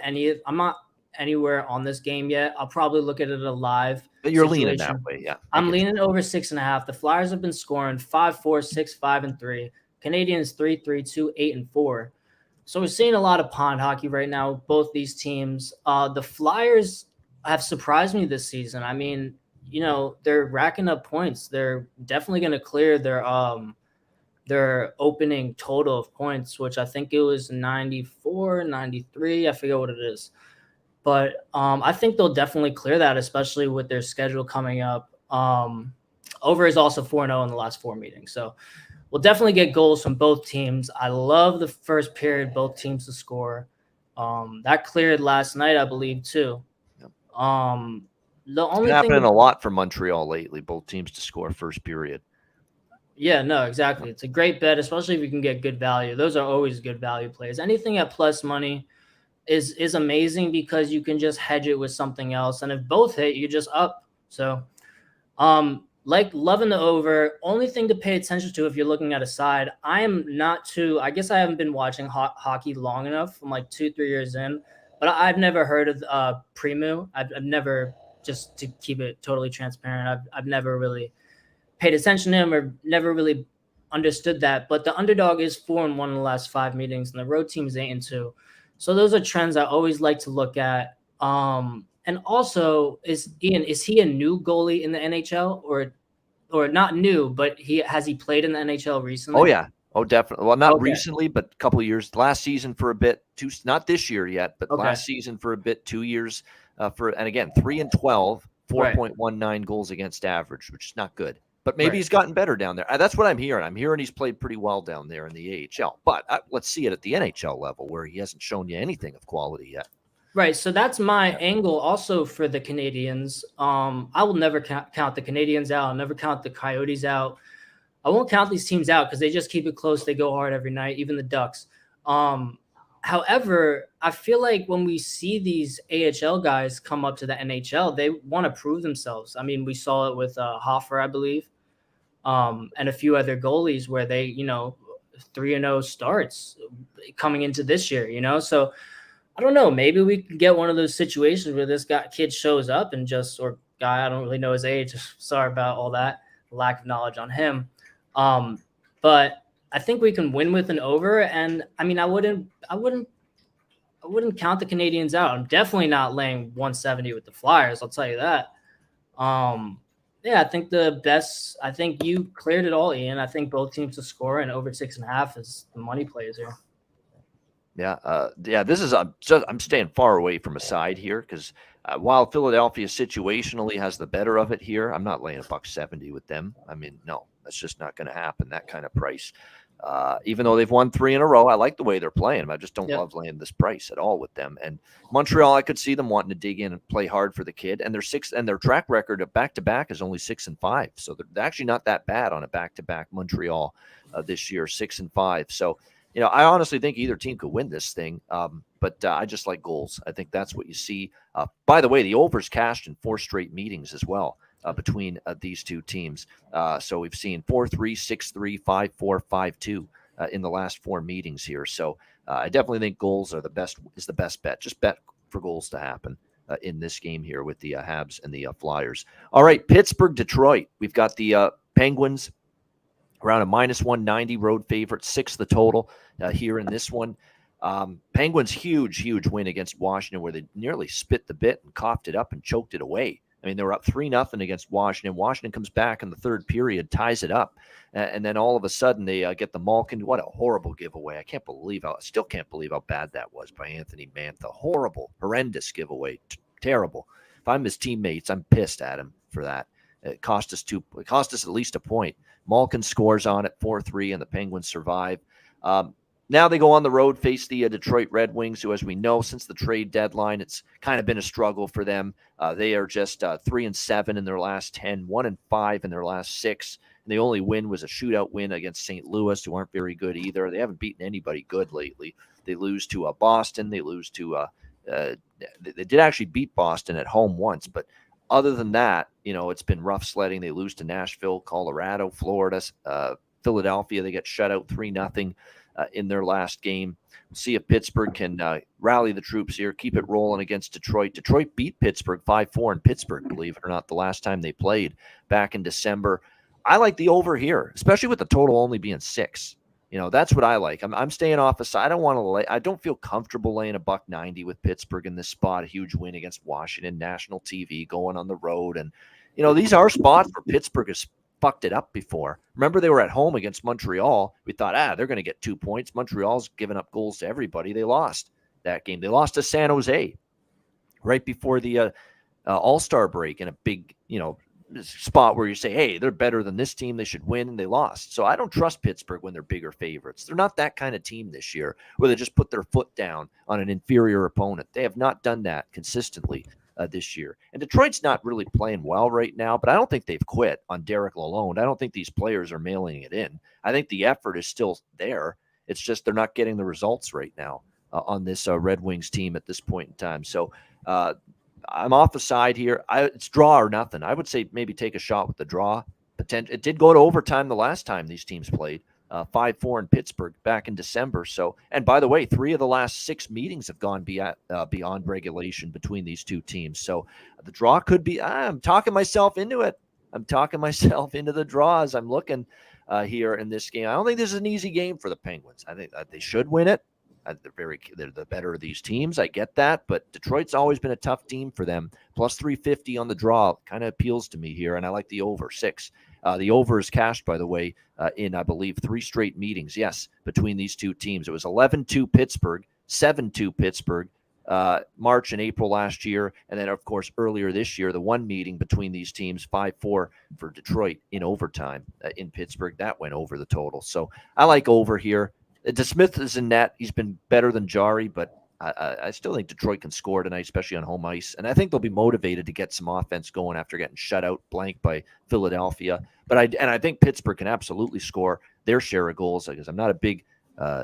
anywhere on this game yet. I'll probably look at it live. But you're leaning that way, yeah. I'm leaning over 6.5. The Flyers have been scoring 5-4, 6-5, and 3. Canadians 3-3, 2-8-4. So we're seeing a lot of pond hockey right now. Both these teams. The Flyers have surprised me this season. I mean, they're racking up points. They're definitely going to clear their opening total of points, which I think it was 94, 93. I forget what it is. But I think they'll definitely clear that, especially with their schedule coming up. Over is also 4-0 in the last 4 meetings. So we'll definitely get goals from both teams. I love the first period, both teams to score. That cleared last night, I believe, too. Yep. The only thing happening a lot for Montreal lately, both teams to score first period. Yeah, no, exactly. It's a great bet, especially if you can get good value. Those are always good value plays. Anything at plus money is amazing because you can just hedge it with something else. And if both hit, you just up. So loving the over. Only thing to pay attention to if you're looking at a side, I guess I haven't been watching hockey long enough. I'm like 2-3 years in, but I've never heard of Premu. I've never, just to keep it totally transparent, I've never really paid attention to him or never really understood that. But the underdog is 4-1 in the last 5 meetings, and the road team is 8-2. So those are trends I always like to look at. And also, is he a new goalie in the NHL or not new, but has he played in the NHL recently? Oh yeah. Oh, definitely. Well, not recently, but a couple of years. Last season for a bit. Not this year yet, but last season for a bit. 2 years and again 3-12, 4.19 goals against average, which is not good. But maybe he's gotten better down there. That's what I'm hearing. I'm hearing he's played pretty well down there in the AHL. But let's see it at the NHL level where he hasn't shown you anything of quality yet. Right. So that's my angle also for the Canadians. I will never count the Canadians out. I'll never count the Coyotes out. I won't count these teams out because they just keep it close. They go hard every night, even the Ducks. However, I feel like when we see these AHL guys come up to the NHL, they want to prove themselves. I mean, we saw it with Hoffer, I believe. And a few other goalies where they, 3-0 starts coming into this year, so I don't know, maybe we can get one of those situations where this kid shows up and or guy, I don't really know his age. Sorry about all that lack of knowledge on him. But I think we can win with an over. And I mean, I wouldn't count the Canadians out. I'm definitely not laying 170 with the Flyers. I'll tell you that. Yeah, I think you cleared it all, Ian. I think both teams to score and over 6.5 is the money plays here. This is I'm staying far away from a side here because while Philadelphia situationally has the better of it here, I'm not laying $170 with them. I mean, no, that's just not going to happen. That kind of price. Even though they've won 3 in a row, I like the way they're playing. I just don't love laying this price at all with them. And Montreal, I could see them wanting to dig in and play hard for the kid. And their track record of back-to-back is only 6-5. So they're actually not that bad on a back-to-back Montreal this year, 6-5. So, I honestly think either team could win this thing. But I just like goals. I think that's what you see. By the way, the overs cashed in 4 straight meetings as well. Between these two teams. So we've seen 4-3, 6-3, 5-4, 5-2 in the last 4 meetings here. So I definitely think goals is the best bet. Just bet for goals to happen in this game here with the Habs and the Flyers. All right, Pittsburgh, Detroit. We've got the Penguins around a -190 road favorite, 6 the total here in this one. Penguins, huge win against Washington where they nearly spit the bit and coughed it up and choked it away. I mean, they were up 3-0 against Washington. Washington comes back in the third period, ties it up, and then all of a sudden they get the Malkin. What a horrible giveaway! I still can't believe how bad that was by Anthony Mantha. Horrible, horrendous giveaway, terrible. If I'm his teammates, I'm pissed at him for that. It cost us at least a point. Malkin scores on it 4-3, and the Penguins survive. Now they go on the road, face the Detroit Red Wings, who, as we know, since the trade deadline, it's kind of been a struggle for them. They are just 3-7 in their last 10, 1-5 in their last 6. And the only win was a shootout win against St. Louis, who aren't very good either. They haven't beaten anybody good lately. They lose to Boston. They lose to they did actually beat Boston at home once, but other than that, it's been rough sledding. They lose to Nashville, Colorado, Florida, Philadelphia. They get shut out 3-0 in their last game. We'll see if Pittsburgh can rally the troops here, keep it rolling against Detroit. Detroit beat Pittsburgh 5-4 in Pittsburgh, believe it or not, the last time they played back in December. I like the over here, especially with the total only being 6. That's what I like. I'm staying off the side. I don't feel comfortable laying $1.90 with Pittsburgh in this spot. A huge win against Washington, national TV, going on the road. And, these are spots where Pittsburgh has fucked it up before. Remember, they were at home against Montreal. We thought, they're going to get 2 points. Montreal's given up goals to everybody. They lost that game. They lost to San Jose right before the All-Star break in a big, spot where you say, hey, they're better than this team. They should win, and they lost. So I don't trust Pittsburgh when they're bigger favorites. They're not that kind of team this year where they just put their foot down on an inferior opponent. They have not done that consistently this year. And Detroit's not really playing well right now, but I don't think they've quit on Derek Lalonde. I don't think these players are mailing it in. I think the effort is still there. It's just they're not getting the results right now on this Red Wings team at this point in time. So I'm off the side here. It's draw or nothing. I would say maybe take a shot with the draw. It did go to overtime the last time these teams played, 5-4 in Pittsburgh back in December. So, and by the way, 3 of the last 6 meetings have gone beyond regulation between these two teams. So the draw could be. I'm talking myself into it. I'm talking myself into the draw as I'm looking here in this game. I don't think this is an easy game for the Penguins. I think they should win it. They're the better of these teams. I get that, but Detroit's always been a tough team for them. Plus 350 on the draw kind of appeals to me here, and I like the over 6. The over is cashed, by the way, in, I believe, 3 straight meetings, yes, between these two teams. It was 11-2 Pittsburgh, 7-2 Pittsburgh, March and April last year, and then, of course, earlier this year, the one meeting between these teams, 5-4 for Detroit in overtime in Pittsburgh. That went over the total. So I like over here. DeSmith is in net. He's been better than Jari, but I still think Detroit can score tonight, especially on home ice. And I think they'll be motivated to get some offense going after getting shut out blank by Philadelphia. But I think Pittsburgh can absolutely score their share of goals, because I'm not a big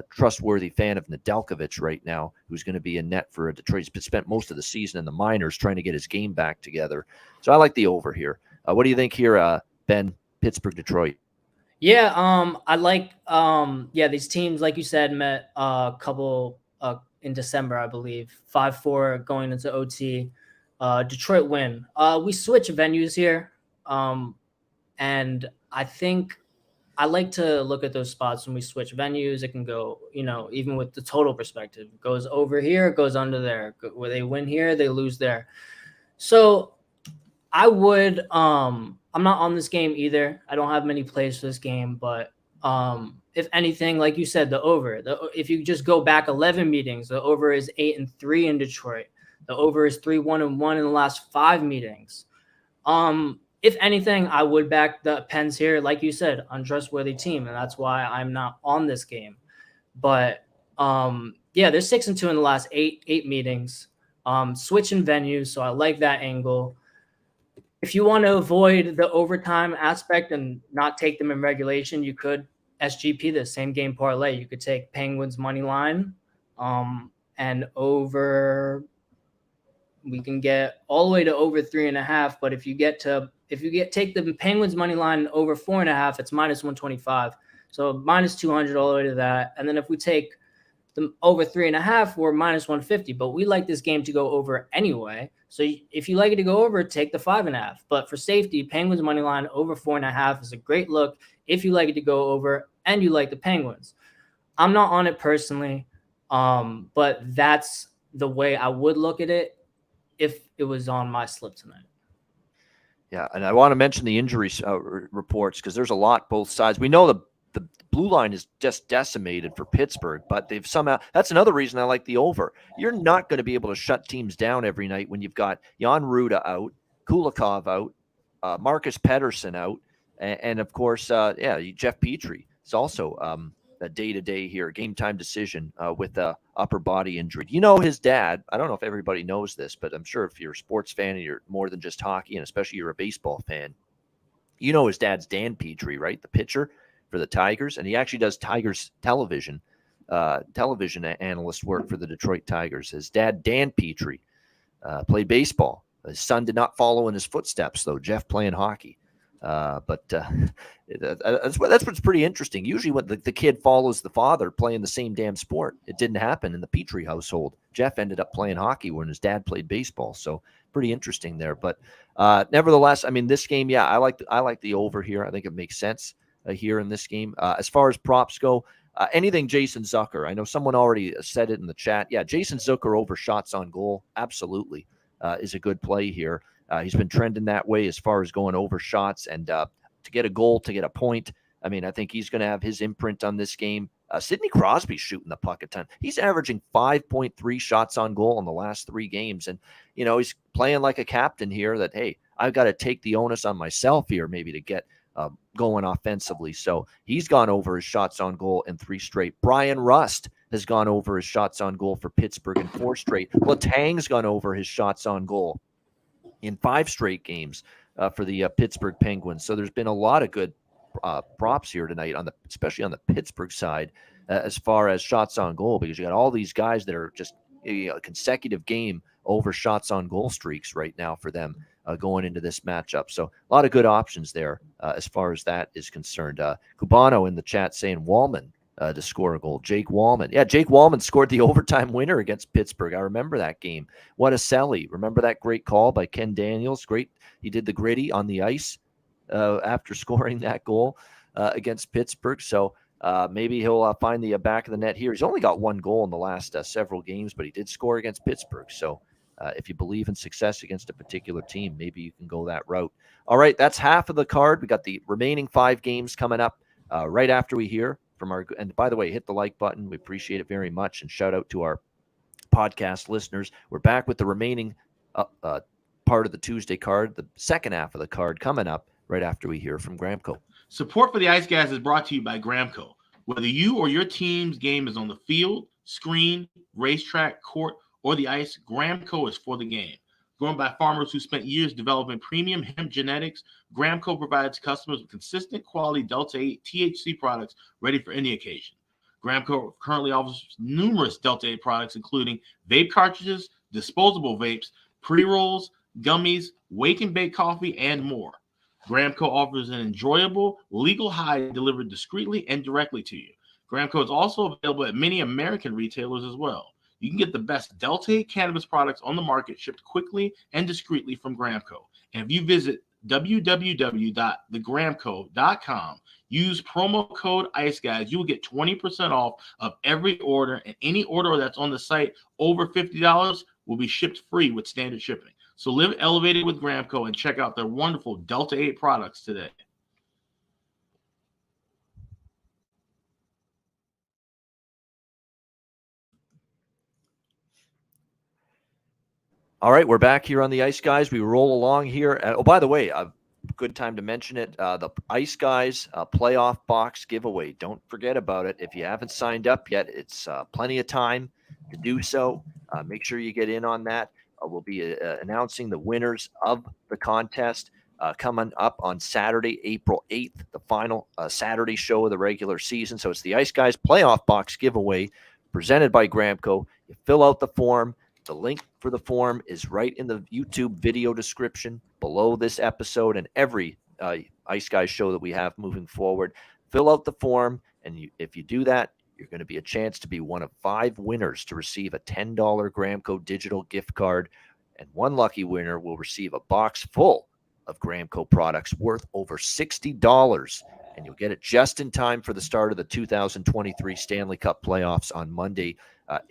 trustworthy fan of Nedeljkovic right now, who's going to be in net for Detroit. He's spent most of the season in the minors trying to get his game back together. So I like the over here. What do you think here, Ben? Pittsburgh, Detroit. Yeah, I like these teams, like you said, met a couple in December, I believe. 5-4 going into OT. Detroit win. We switch venues here. And I think I like to look at those spots when we switch venues. It can go, even with the total perspective. It goes over here, it goes under there. Where they win here, they lose there. So I would I'm not on this game either. I don't have many plays for this game, but if anything, like you said, the over. If you just go back 11 meetings, the over is 8-3 in Detroit. The over is 3-1-1 in the last 5 meetings. If anything, I would back the Pens here. Like you said, untrustworthy team, and that's why I'm not on this game. But they're 6-2 in the last 8 meetings. Switching venues, so I like that angle. If you want to avoid the overtime aspect and not take them in regulation, you could SGP the same game parlay. You could take Penguins money line and over. We can get all the way to over 3.5. But if you take the Penguins money line over 4.5, it's minus 125. So minus 200 all the way to that. And then if we take the over 3.5, we're minus 150. But we like this game to go over anyway. So if you like it to go over, take the 5.5. But for safety, Penguins money line over 4.5 is a great look if you like it to go over and you like the Penguins. I'm not on it personally, but that's the way I would look at it if it was on my slip tonight. Yeah, and I want to mention the injury reports, because there's a lot both sides. We know the blue line is just decimated for Pittsburgh, but they've somehow – that's another reason I like the over. You're not going to be able to shut teams down every night when you've got Jan Ruda out, Kulikov out, Marcus Pettersson out. And of course, Jeff Petrie is also a day-to-day here, game-time decision with a upper body injury. You know his dad, I don't know if everybody knows this, but I'm sure if you're a sports fan and you're more than just hockey, and especially you're a baseball fan, you know his dad's Dan Petrie, right? The pitcher for the Tigers, and he actually does Tigers television analyst work for the Detroit Tigers. His dad, Dan Petrie, played baseball. His son did not follow in his footsteps, though, Jeff playing hockey. But that's what's pretty interesting. Usually when the kid follows the father playing the same damn sport, it didn't happen in the Petrie household. Jeff ended up playing hockey when his dad played baseball. So pretty interesting there. But nevertheless, I mean, this game, I like the over here. I think it makes sense here in this game. As far as props go, anything Jason Zucker. I know someone already said it in the chat. Yeah, Jason Zucker over shots on goal. Absolutely is a good play here. He's been trending that way as far as going over shots and to get a goal, to get a point. I mean, I think he's going to have his imprint on this game. Sidney Crosby's shooting the puck a ton. He's averaging 5.3 shots on goal in the last 3 games. And, you know, he's playing like a captain here that, hey, I've got to take the onus on myself here maybe to get going offensively. So he's gone over his shots on goal in 3 straight. Brian Rust has gone over his shots on goal for Pittsburgh in 4 straight. Letang's gone over his shots on goal in 5 straight games for the Pittsburgh Penguins. So there's been a lot of good props here tonight, especially on the Pittsburgh side, as far as shots on goal, because you got all these guys that are just a consecutive game over shots on goal streaks right now for them going into this matchup. So a lot of good options there as far as that is concerned. Cubano in the chat saying Wallman to score a goal. Jake Wallman. Yeah, Jake Wallman scored the overtime winner against Pittsburgh. I remember that game. What a selly. Remember that great call by Ken Daniels? Great. He did the gritty on the ice after scoring that goal against Pittsburgh. So maybe he'll find the back of the net here. He's only got 1 goal in the last several games, but he did score against Pittsburgh. So if you believe in success against a particular team, maybe you can go that route. All right, that's half of the card. We got the remaining 5 games coming up right after we hear from our, and by the way, hit the like button. We appreciate it very much. And shout out to our podcast listeners. We're back with the remaining part of the Tuesday card, the second half of the card coming up right after we hear from GramCo. Support for the Ice Guys is brought to you by GramCo. Whether you or your team's game is on the field, screen, racetrack, court, or the ice, GramCo is for the game. Grown by farmers who spent years developing premium hemp genetics, GramCo provides customers with consistent quality Delta-8 THC products ready for any occasion. GramCo currently offers numerous Delta-8 products, including vape cartridges, disposable vapes, pre-rolls, gummies, wake and bake coffee, and more. GramCo offers an enjoyable, legal high delivered discreetly and directly to you. GramCo is also available at many American retailers as well. You can get the best Delta-8 cannabis products on the market shipped quickly and discreetly from GramCo. And if you visit www.thegramco.com, use promo code ICEGUYS, you will get 20% off of every order, and any order that's on the site over $50 will be shipped free with standard shipping. So live elevated with GramCo and check out their wonderful Delta-8 products today. All right, we're back here on the Ice Guys. We roll along here. Oh, by the way, good time to mention it. The Ice Guys playoff box giveaway. Don't forget about it. If you haven't signed up yet, it's plenty of time to do so. Make sure you get in on that. We'll be announcing the winners of the contest coming up on Saturday, April 8th, the final Saturday show of the regular season. So it's the Ice Guys playoff box giveaway presented by GramCo. You fill out the form. The link for the form is right in the YouTube video description below this episode and every Ice Guys show that we have moving forward. Fill out the form, and if you do that, you're going to be a chance to be one of 5 winners to receive a $10 GramCo digital gift card, and one lucky winner will receive a box full of GramCo products worth over $60, and you'll get it just in time for the start of the 2023 Stanley Cup playoffs on Monday,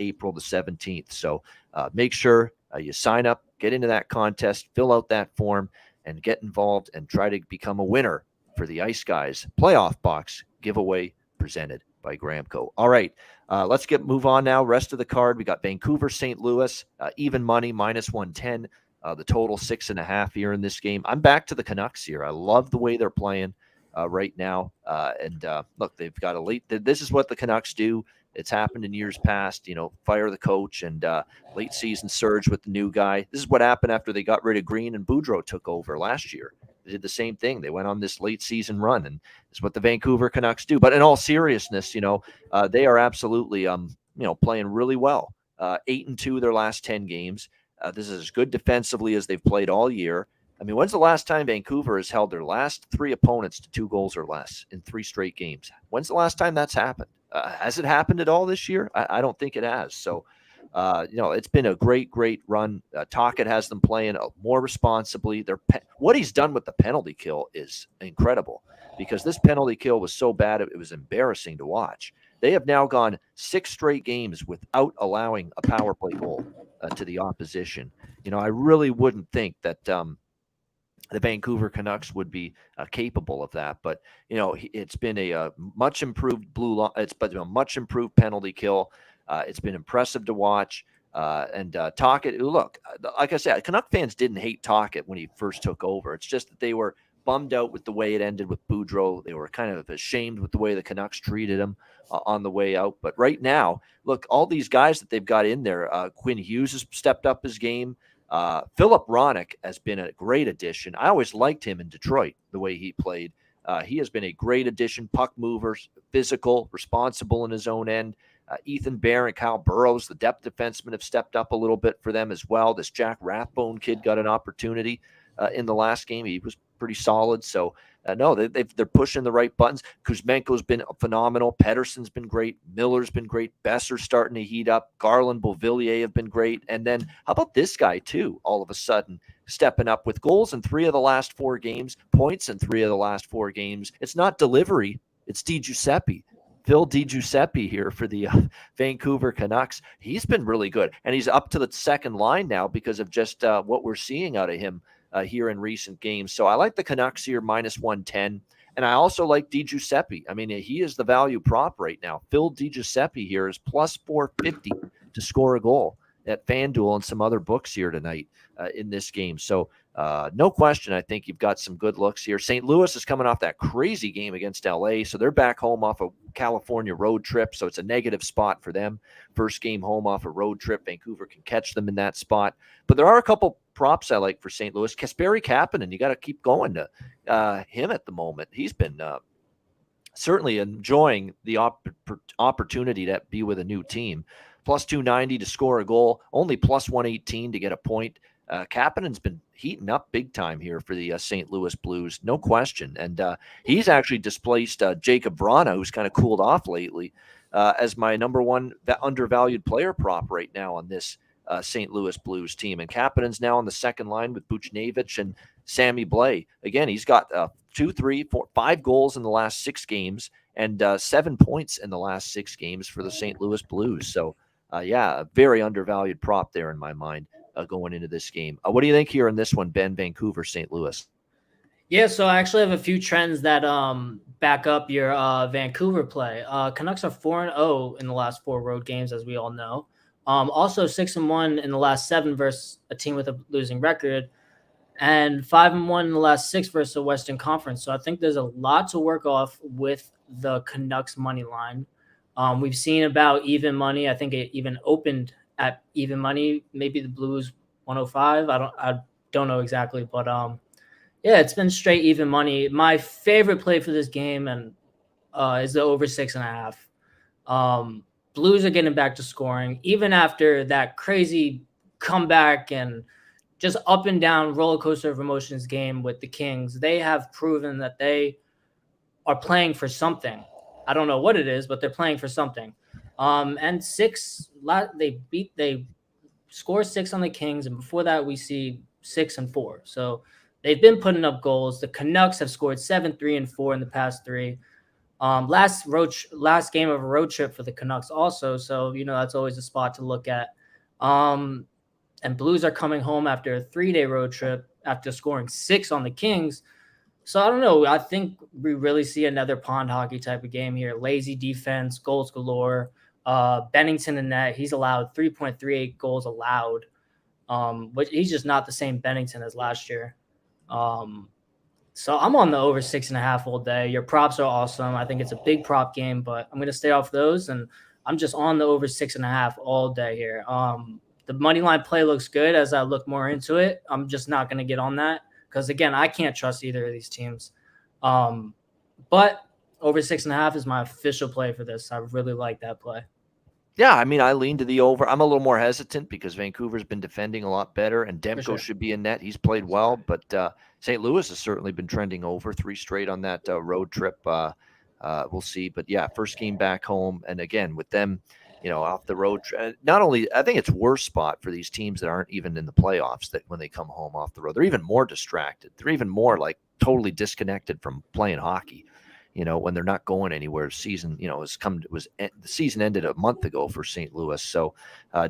April the 17th. So make sure you sign up, get into that contest, fill out that form, and get involved and try to become a winner for the Ice Guys playoff box giveaway presented by GramCo. All right, let's move on now. Rest of the card, we got Vancouver, St. Louis, even money, -110. The total 6.5 here in this game. I'm back to the Canucks here. I love the way they're playing right now. Look, they've got a late. This is what the Canucks do. It's happened in years past. Fire the coach and late season surge with the new guy. This is what happened after they got rid of Green and Boudreau took over last year. They did the same thing. They went on this late season run, and it's what the Vancouver Canucks do. But in all seriousness, they are absolutely playing really well. 8-2 their last 10 games. This is as good defensively as they've played all year. I mean, when's the last time Vancouver has held their last 3 opponents to 2 goals or less in 3 straight games? When's the last time that's happened? Has it happened at all this year? I don't think it has. So, it's been a great run. Tocchet has them playing more responsibly. What he's done with the penalty kill is incredible, because this penalty kill was so bad it was embarrassing to watch. They have now gone 6 straight games without allowing a power play goal to the opposition. I really wouldn't think that the Vancouver Canucks would be capable of that. But, it's been a much improved it's been a much improved penalty kill. It's been impressive to watch. Tocchet, look, like I said, Canuck fans didn't hate Tocchet when he first took over. It's just that they were bummed out with the way it ended with Boudreau. They were kind of ashamed with the way the Canucks treated him on the way out. But right now, look, all these guys that they've got in there, Quinn Hughes has stepped up his game. Philip Hronek has been a great addition. I always liked him in Detroit, the way he played. He has been a great addition, puck mover, physical, responsible in his own end. Ethan Bear and Kyle Burrows, the depth defensemen, have stepped up a little bit for them as well. This Jack Rathbone kid got an opportunity in the last game. He was pretty solid. So, they're pushing the right buttons. Kuzmenko's been phenomenal. Pettersson's been great. Miller's been great. Besser's starting to heat up. Garland, Beauvillier have been great. And then how about this guy, too, all of a sudden stepping up with goals in 3 of the last 4 games, points in 3 of the last 4 games. It's not delivery. It's Di Giuseppe. Phil Di Giuseppe here for the Vancouver Canucks. He's been really good. And he's up to the second line now because of just what we're seeing out of him here in recent games. So I like the Canucks here -110. And I also like Di Giuseppe. I mean, he is the value prop right now. Phil Di Giuseppe here is +450 to score a goal at FanDuel and some other books here tonight in this game. So no question, I think you've got some good looks here. St. Louis is coming off that crazy game against LA, so they're back home off a California road trip, so it's a negative spot for them. First game home off a road trip. Vancouver can catch them in that spot. But there are a couple props I like for St. Louis. Kasperi Kapanen, you got to keep going to him at the moment. He's been certainly enjoying the opportunity to be with a new team. +290 to score a goal, only +118 to get a point. Kapanen's been heating up big time here for the St. Louis Blues, no question. And he's actually displaced Jacob Vrana, who's kind of cooled off lately, as my number 1 undervalued player prop right now on this St. Louis Blues team. And Kapanen's now on the second line with Buchnevich and Sammy Blais. Again, he's got 2, 3, 4, 5 goals in the last 6 games and 7 points in the last 6 games for the St. Louis Blues. So, a very undervalued prop there in my mind going into this game. What do you think here in this one, Ben? Vancouver, St. Louis? Yeah, so I actually have a few trends that back up your Vancouver play. Canucks are 4-0 in the last 4 road games, as we all know. Also 6-1 in the last 7 versus a team with a losing record, and 5-1 in the last 6 versus the Western Conference. So I think there's a lot to work off with the Canucks money line. We've seen about even money. I think it even opened at even money, maybe the Blues 105. I don't know exactly, but it's been straight even money. My favorite play for this game and is the over 6.5. Blues are getting back to scoring even after that crazy comeback and just up and down roller coaster of emotions game with the Kings. They have proven that they are playing for something. I don't know what it is, but they're playing for something. And 6, they score 6 on the Kings, and before that we see 6 and 4. So they've been putting up goals. The Canucks have scored 7, 3, and 4 in the past 3. Last game of a road trip for the Canucks also. So, that's always a spot to look at. And Blues are coming home after a 3-day road trip after scoring 6 on the Kings. So I don't know. I think we really see another pond hockey type of game here. Lazy defense, goals galore. Bennington in net, he's allowed 3.38 goals allowed. But he's just not the same Bennington as last year. So I'm on the over 6.5 all day. Your props are awesome. I think it's a big prop game, but I'm going to stay off those, and I'm just on the over 6.5 all day here. The money line play looks good as I look more into it. I'm just not going to get on that because, again, I can't trust either of these teams. But over 6.5 is my official play for this. I really like that play. Yeah, I mean, I lean to the over. I'm a little more hesitant because Vancouver's been defending a lot better, and Demko should be in net. He's played well, but St. Louis has certainly been trending over 3 straight on that road trip. We'll see. But, yeah, first game back home. And, again, with them, off the road, not only – I think it's worse spot for these teams that aren't even in the playoffs that when they come home off the road. They're even more distracted. They're even more, totally disconnected from playing hockey. When they're not going anywhere. The season, the season ended a month ago for St. Louis. So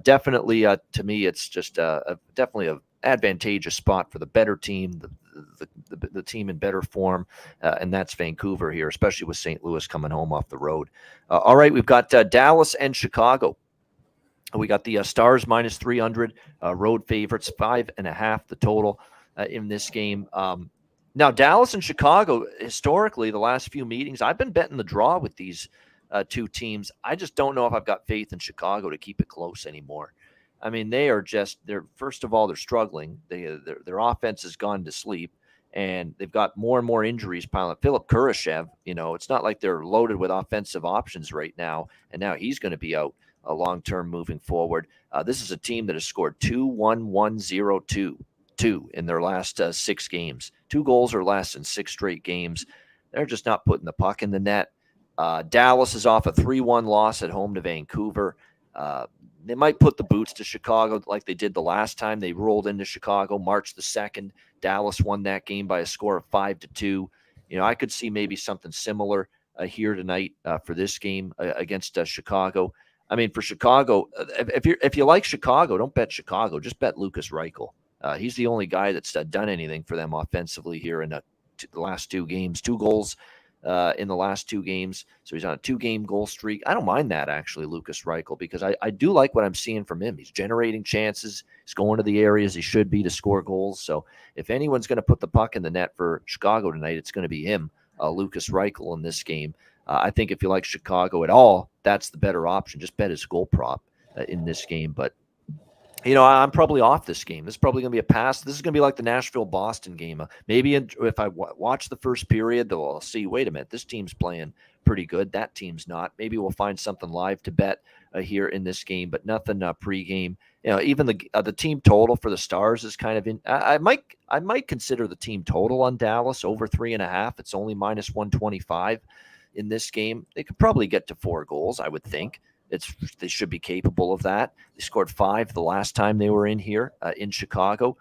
definitely, to me, it's just definitely an advantageous spot for the better team, the team in better form, and that's Vancouver here, especially with St. Louis coming home off the road. All right, we've got Dallas and Chicago. We got the Stars minus 300, road favorites, 5.5 the total in this game. Now, Dallas and Chicago, historically, the last few meetings, I've been betting the draw with these two teams. I just don't know if I've got faith in Chicago to keep it close anymore. I mean, first of all, they're struggling. Their offense has gone to sleep, and they've got more and more injuries piling up. Philip Kurashev, it's not like they're loaded with offensive options right now, and now he's going to be out long-term moving forward. This is a team that has scored 2-1-1-0-2 in their last 6 games. 2 goals or less in 6 straight games. They're just not putting the puck in the net. Dallas is off a 3-1 loss at home to Vancouver. They might put the boots to Chicago like they did the last time they rolled into Chicago, March the 2nd. Dallas won that game by a score of 5-2. I could see maybe something similar here tonight for this game against Chicago. I mean, for Chicago, if you like Chicago, don't bet Chicago. Just bet Lucas Reichel. He's the only guy that's done anything for them offensively here in the last 2 games. 2 goals in the last 2 games. So he's on a 2-game goal streak. I don't mind that, actually, Lucas Reichel, because I do like what I'm seeing from him. He's generating chances. He's going to the areas he should be to score goals. So if anyone's going to put the puck in the net for Chicago tonight, it's going to be him, Lucas Reichel, in this game. I think if you like Chicago at all, that's the better option. Just bet his goal prop in this game. But I'm probably off this game. This is probably going to be a pass. This is going to be like the Nashville-Boston game. Maybe if I watch the first period, I'll see, wait a minute, this team's playing pretty good. That team's not. Maybe we'll find something live to bet here in this game, but nothing pregame. Even the team total for the Stars is kind of in. I might consider the team total on Dallas over 3.5. It's only minus 125 in this game. They could probably get to 4 goals, I would think. They should be capable of that. They scored 5 the last time they were in here in Chicago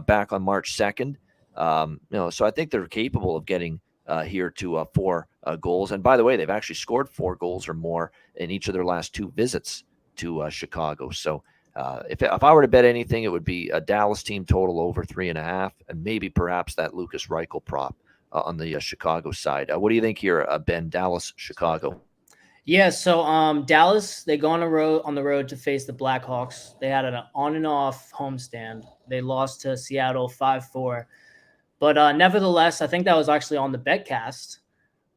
back on March 2nd. So I think they're capable of getting here to 4 goals. And by the way, they've actually scored 4 goals or more in each of their last 2 visits to Chicago. So if I were to bet anything, it would be a Dallas team total over 3.5, and maybe perhaps that Lucas Reichel prop on the Chicago side. What do you think here, Ben? Dallas, Chicago. Yeah, so Dallas, they go on the road to face the Blackhawks. They had an on and off homestand. They lost to Seattle 5-4. But nevertheless, I think that was actually on the Betcast.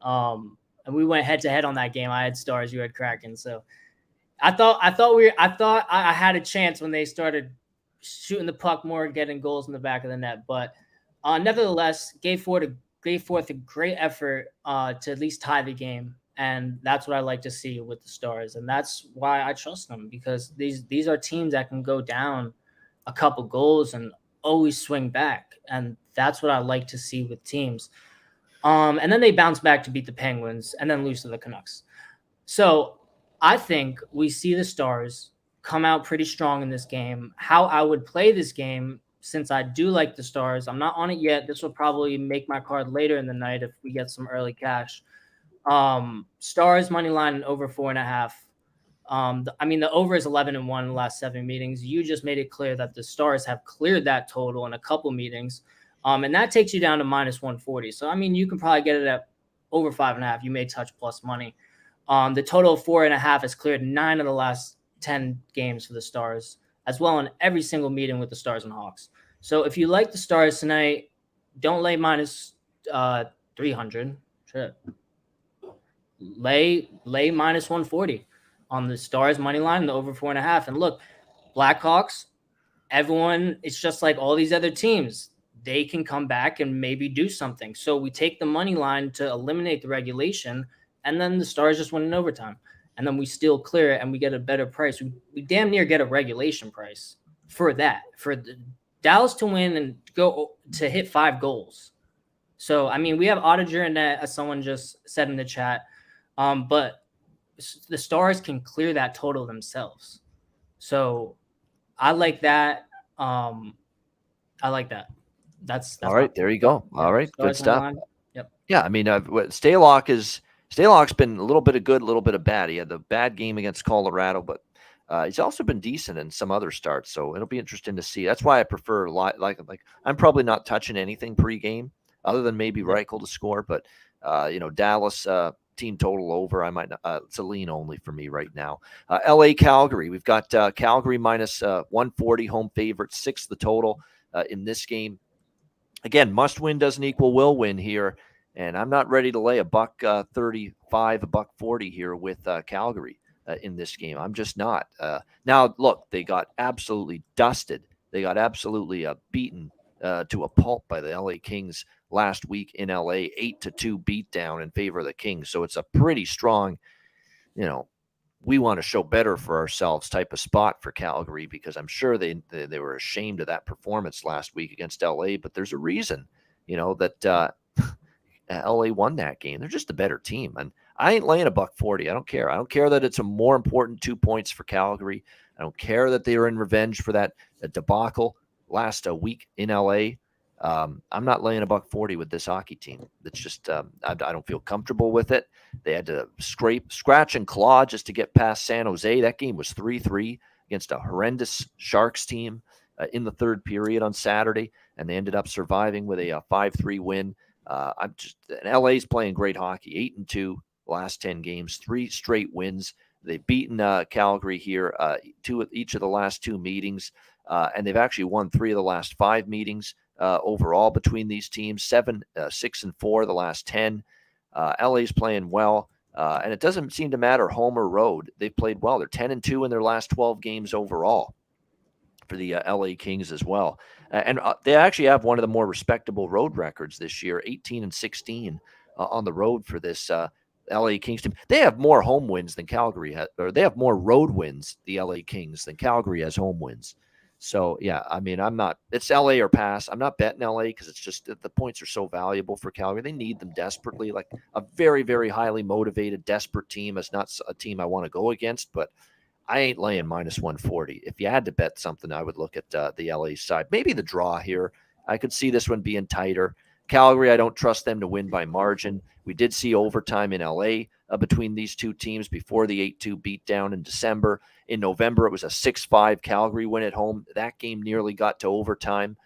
And we went head to head on that game. I had Stars, you had Kraken. So I thought I had a chance when they started shooting the puck more, getting goals in the back of the net. But nevertheless, gave forth a great effort to at least tie the game. And that's what I like to see with the Stars. And that's why I trust them, because these are teams that can go down a couple goals and always swing back. And that's what I like to see with teams. And then they bounce back to beat the Penguins and then lose to the Canucks. So I think we see the Stars come out pretty strong in this game. How I would play this game, since I do like the Stars, I'm not on it yet. This will probably make my card later in the night if we get some early cash. Stars money line over 4.5. The over is 11-1 in the last 7 meetings. You just made it clear that the Stars have cleared that total in a couple meetings. And that takes you down to minus 140. So, you can probably get it at over 5.5. You may touch plus money. The total of 4.5 has cleared 9 of the last 10 games for the Stars. as well in every single meeting with the Stars and Hawks. So if you like the Stars tonight, don't lay minus 300. Shit. Lay minus 140 on the Stars money line, the over 4.5. And look, Blackhawks, everyone, it's just like all these other teams. They can come back and maybe do something. So we take the money line to eliminate the regulation, and then the Stars just win in overtime. And then we still clear it and we get a better price. We damn near get a regulation price for that, for the Dallas to win and go to hit 5 goals. So, I mean, we have Oettinger in net, as someone just said in the chat. But the Stars can clear that total themselves. So I like that. I like that. That's all right. There you go. All right. Good stuff. Yep. Yeah. I mean, Stalock's been a little bit of good, a little bit of bad. He had the bad game against Colorado, but he's also been decent in some other starts. So it'll be interesting to see. That's why I prefer like I'm probably not touching anything pregame other than maybe Reichel to score, but Dallas team total over. I might it's a lean only for me right now. LA Calgary. We've got Calgary minus 140 home favorite, 6 the total in this game. Again, must win doesn't equal will win here, and I'm not ready to lay a $135, $140 here with Calgary in this game. I'm just not. Now, look, they got absolutely dusted. They got absolutely beaten to a pulp by the LA Kings last week in LA, 8-2 beatdown in favor of the Kings. So it's a pretty strong, we want to show better for ourselves type of spot for Calgary, because I'm sure they were ashamed of that performance last week against LA. But there's a reason, that LA won that game. They're just a better team, and I ain't laying a $140. I don't care. I don't care that it's a more important 2 points for Calgary. I don't care that they were in revenge for that debacle last week in LA. I'm not laying a $140 with this hockey team. It's just I don't feel comfortable with it. They had to scratch and claw just to get past San Jose. That game was 3-3 against a horrendous Sharks team in the third period on Saturday, and they ended up surviving with a 5-3 win. LA's playing great hockey. 8-2 last 10 games, 3 straight wins. They've beaten Calgary here each of the last 2 meetings, and they've actually won 3 of the last 5 meetings. Overall between these teams, 6-4 the last 10. LA's playing well, and it doesn't seem to matter home or road. They've played well. They're 10-2 in their last 12 games overall for the LA Kings as well. And they actually have one of the more respectable road records this year, 18-16 on the road for this LA Kings team. They have more home wins than Calgary has, or they have more road wins, the LA Kings, than Calgary has home wins. So, yeah, I mean, it's LA or pass. I'm not betting LA because it's just the points are so valuable for Calgary. They need them desperately. Like a very, very highly motivated, desperate team is not a team I want to go against, but I ain't laying minus 140. If you had to bet something, I would look at the LA side. Maybe the draw here. I could see this one being tighter. Calgary, I don't trust them to win by margin. We did see overtime in LA between these two teams before the 8-2 beatdown in December. In November, it was a 6-5 Calgary win at home. That game nearly got to overtime.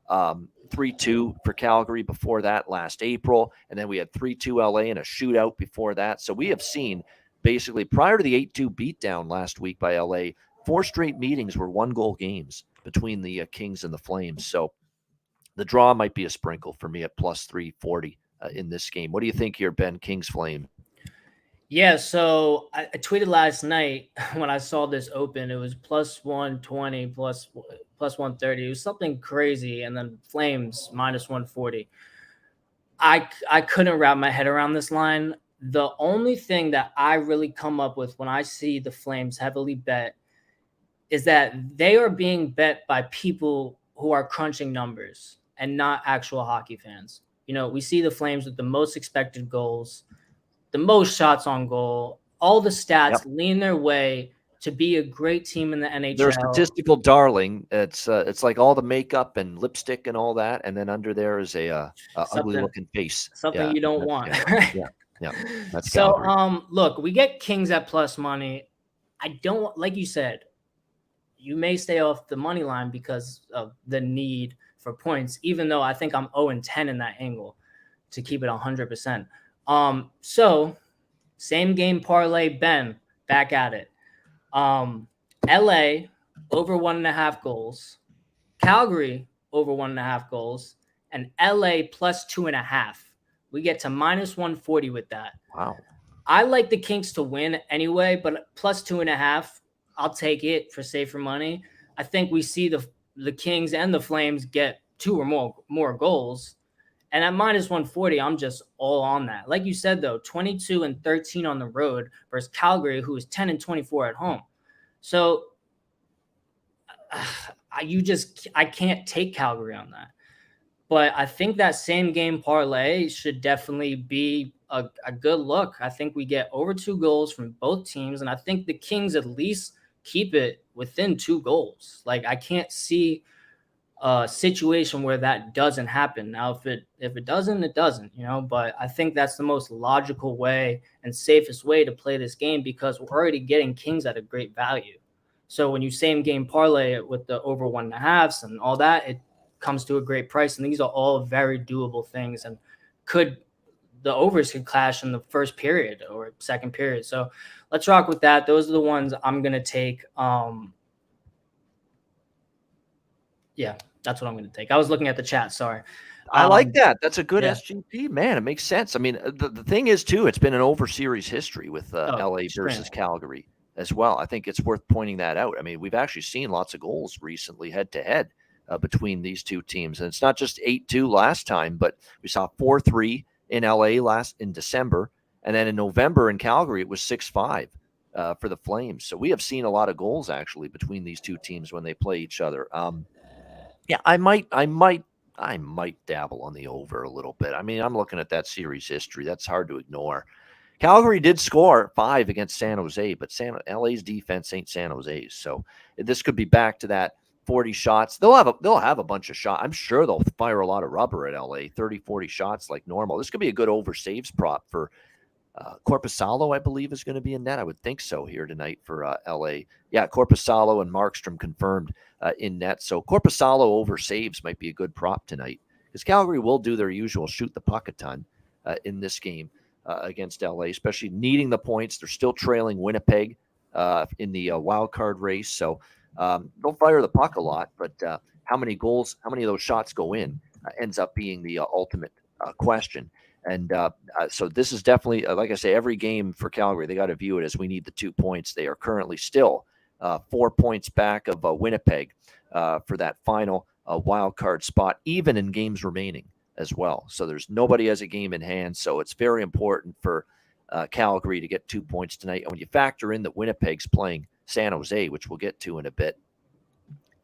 3-2 for Calgary before that last April. And then we had 3-2 LA in a shootout before that. So we have seen basically prior to the 8-2 beatdown last week by LA, 4 straight meetings were 1-goal games between the Kings and the Flames. So the draw might be a sprinkle for me at plus 340 in this game. What do you think here, Ben? Kings Flame? Yeah, so I tweeted last night when I saw this open, it was plus 120, plus 130. It was something crazy. And then Flames minus 140. I couldn't wrap my head around this line. The only thing that I really come up with when I see the Flames heavily bet is that they are being bet by people who are crunching numbers and not actual hockey fans. We see the Flames with the most expected goals, the most shots on goal, all the stats lean their way to be a great team in the NHL. They're a statistical darling. It's like all the makeup and lipstick and all that, and then under there is a ugly looking face. Something you don't want. Yeah. That's so. Calgary. Look, we get Kings at plus money. I don't, like you said, you may stay off the money line because of the need for points, even though I think I'm 0-10 in that angle to keep it 100%. So same game parlay, Ben, back at it. LA over 1.5 goals, Calgary over 1.5 goals, and LA plus 2.5. We get to minus 140 with that. Wow. I like the Kings to win anyway, but plus 2.5, I'll take it for safer money. I think we see the Kings and the Flames get 2 or more goals. And at minus 140, I'm just all on that. Like you said, though, 22 and 13 on the road versus Calgary, who is 10 and 24 at home. So I can't take Calgary on that. But I think that same game parlay should definitely be a good look. I think we get over 2 goals from both teams, and I think the Kings at least keep it within 2 goals. Like, I can't see a situation where that doesn't happen. Now, if it doesn't, it doesn't, but I think that's the most logical way and safest way to play this game, because we're already getting Kings at a great value. So when you same game parlay it with the over 1.5s and all that, it comes to a great price. And these are all very doable things, and the overs could clash in the first period or second period. So let's rock with that. Those are the ones I'm going to take. Yeah, that's what I'm going to take. I was looking at the chat. Sorry. I like that. That's a good yeah. SGP, man. It makes sense. I mean, the thing is, too, it's been an over series history with LA versus Calgary as well. I think it's worth pointing that out. I mean, we've actually seen lots of goals recently head to head between these two teams. And it's not just 8-2 last time, but we saw 4-3 in LA in December. And then in November in Calgary, it was 6-5 for the Flames. So we have seen a lot of goals actually between these two teams when they play each other. Yeah, I might dabble on the over a little bit. I mean, I'm looking at that series history. That's hard to ignore. Calgary did score 5 against San Jose, but LA's defense ain't San Jose's. So this could be back to that 40 shots. They'll have a bunch of shots. I'm sure they'll fire a lot of rubber at LA, 30, 40 shots like normal. This could be a good over saves prop for Korpisalo, I believe, is going to be in net. I would think so here tonight for LA. Yeah, Korpisalo and Markstrom confirmed in net. So Korpisalo over saves might be a good prop tonight, because Calgary will do their usual shoot the puck a ton in this game against LA, especially needing the points. They're still trailing Winnipeg in the wild card race. So they'll fire the puck a lot, but how many of those shots go in ends up being the ultimate question. And so this is definitely, like I say, every game for Calgary, they got to view it as we need the 2 points. They are currently still 4 points back of Winnipeg for that final wild card spot, even in games remaining as well. So there's nobody has a game in hand. So it's very important for Calgary to get 2 points tonight. And when you factor in that Winnipeg's playing San Jose, which we'll get to in a bit,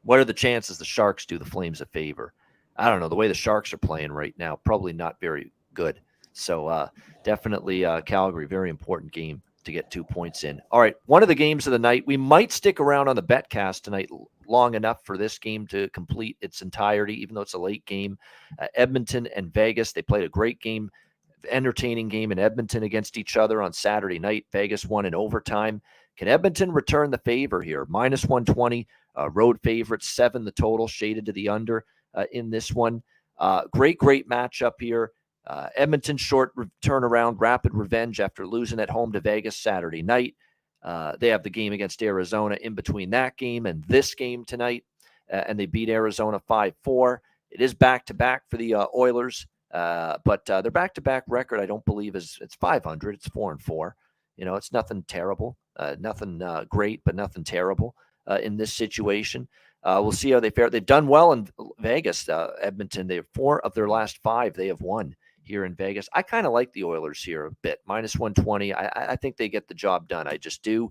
what are the chances the Sharks do the Flames a favor? I don't know. The way the Sharks are playing right now, probably not very good. So definitely Calgary, very important game to get 2 points in. All right, one of the games of the night. We might stick around on the betcast tonight long enough for this game to complete its entirety, even though it's a late game. Edmonton and Vegas, they played a great game, entertaining game in Edmonton against each other on Saturday night. Vegas won in overtime. Can Edmonton return the favor here? Minus 120, road favorites, 7 the total, shaded to the under in this one. Great matchup here. Edmonton short turnaround, rapid revenge after losing at home to Vegas Saturday night. They have the game against Arizona in between that game and this game tonight, and they beat Arizona 5-4. It is back-to-back for the Oilers, but their back-to-back record, I don't believe, it's 500. It's 4-4. It's nothing terrible, nothing great, but nothing terrible in this situation. We'll see how they fare. They've done well in Vegas, Edmonton. They have 4 of their last 5 they have won here in Vegas. I kind of like the Oilers here a bit. Minus 120. I think they get the job done. I just do.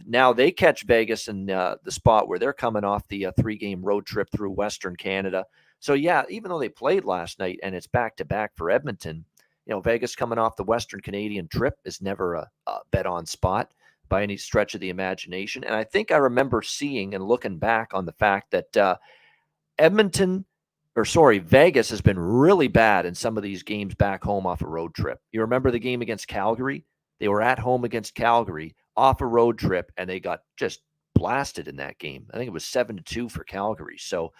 Now they catch Vegas in the spot where they're coming off the 3-game road trip through Western Canada. So, yeah, even though they played last night and it's back-to-back for Edmonton, Vegas coming off the Western Canadian trip is never a bet-on spot by any stretch of the imagination. And I think I remember seeing and looking back on the fact that Vegas has been really bad in some of these games back home off a road trip. You remember the game against Calgary? They were at home against Calgary off a road trip, and they got just blasted in that game. I think it was 7-2 for Calgary. So,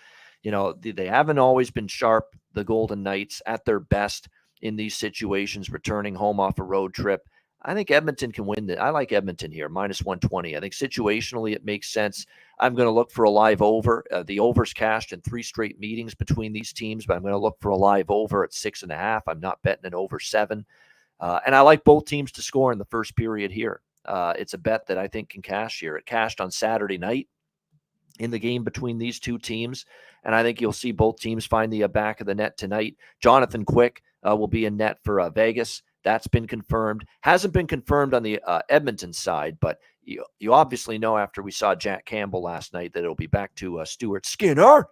they haven't always been sharp, the Golden Knights, at their best in these situations, returning home off a road trip. I think Edmonton can win. I like Edmonton here, minus 120. I think situationally it makes sense. I'm going to look for a live over. The over's cashed in 3 straight meetings between these teams, but I'm going to look for a live over at 6.5. I'm not betting an over 7. And I like both teams to score in the first period here. It's a bet that I think can cash here. It cashed on Saturday night in the game between these two teams, and I think you'll see both teams find the back of the net tonight. Jonathan Quick will be in net for Vegas. That's been confirmed. Hasn't been confirmed on the Edmonton side, but you obviously know after we saw Jack Campbell last night that it'll be back to Stuart Skinner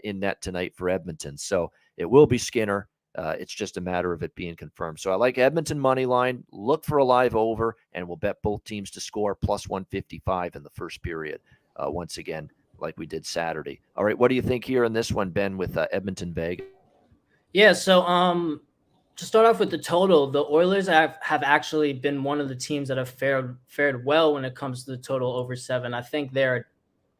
in net tonight for Edmonton. So it will be Skinner. It's just a matter of it being confirmed. So I like Edmonton money line. Look for a live over, and we'll bet both teams to score plus 155 in the first period. Once again, like we did Saturday. All right, what do you think here in this one, Ben, with Edmonton Vegas? Yeah, so to start off with the total, the Oilers have actually been one of the teams that have fared well when it comes to the total over 7. I think they're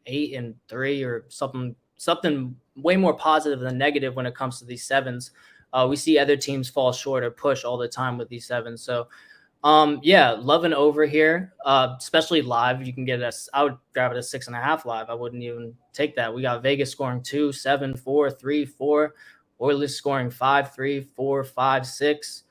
8-3 or something way more positive than negative when it comes to these 7s. We see other teams fall short or push all the time with these 7s. So, love an over here, especially live. You can get I would grab it at 6.5 live. I wouldn't even take that. We got Vegas scoring 2, 7, 4, 3, 4. Oilers scoring 5, 3, 4, 5, 6.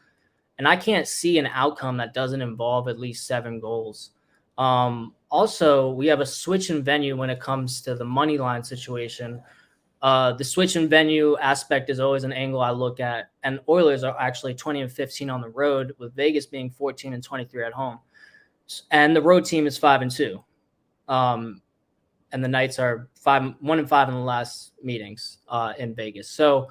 And I can't see an outcome that doesn't involve at least 7 goals. Also, we have a switch in venue when it comes to the money line situation. The switch in venue aspect is always an angle I look at. And Oilers are actually 20-15 on the road, with Vegas being 14-23 at home. And the road team is 5-2. And the Knights are 1-5 in the last meetings in Vegas. So,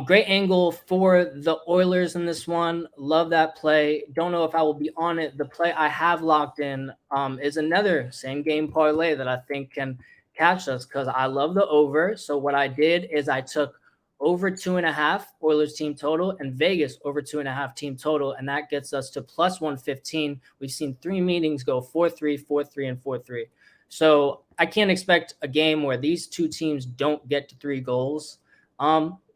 great angle for the Oilers in this one. Love that play. Don't know if I will be on it. The play I have locked in is another same game parlay that I think can catch us because I love the over. So what I did is I took over 2.5 Oilers team total and Vegas over 2.5 team total, and that gets us to plus 115. We've seen 3 meetings go 4-3, 4-3, and 4-3. So I can't expect a game where these two teams don't get to 3 goals.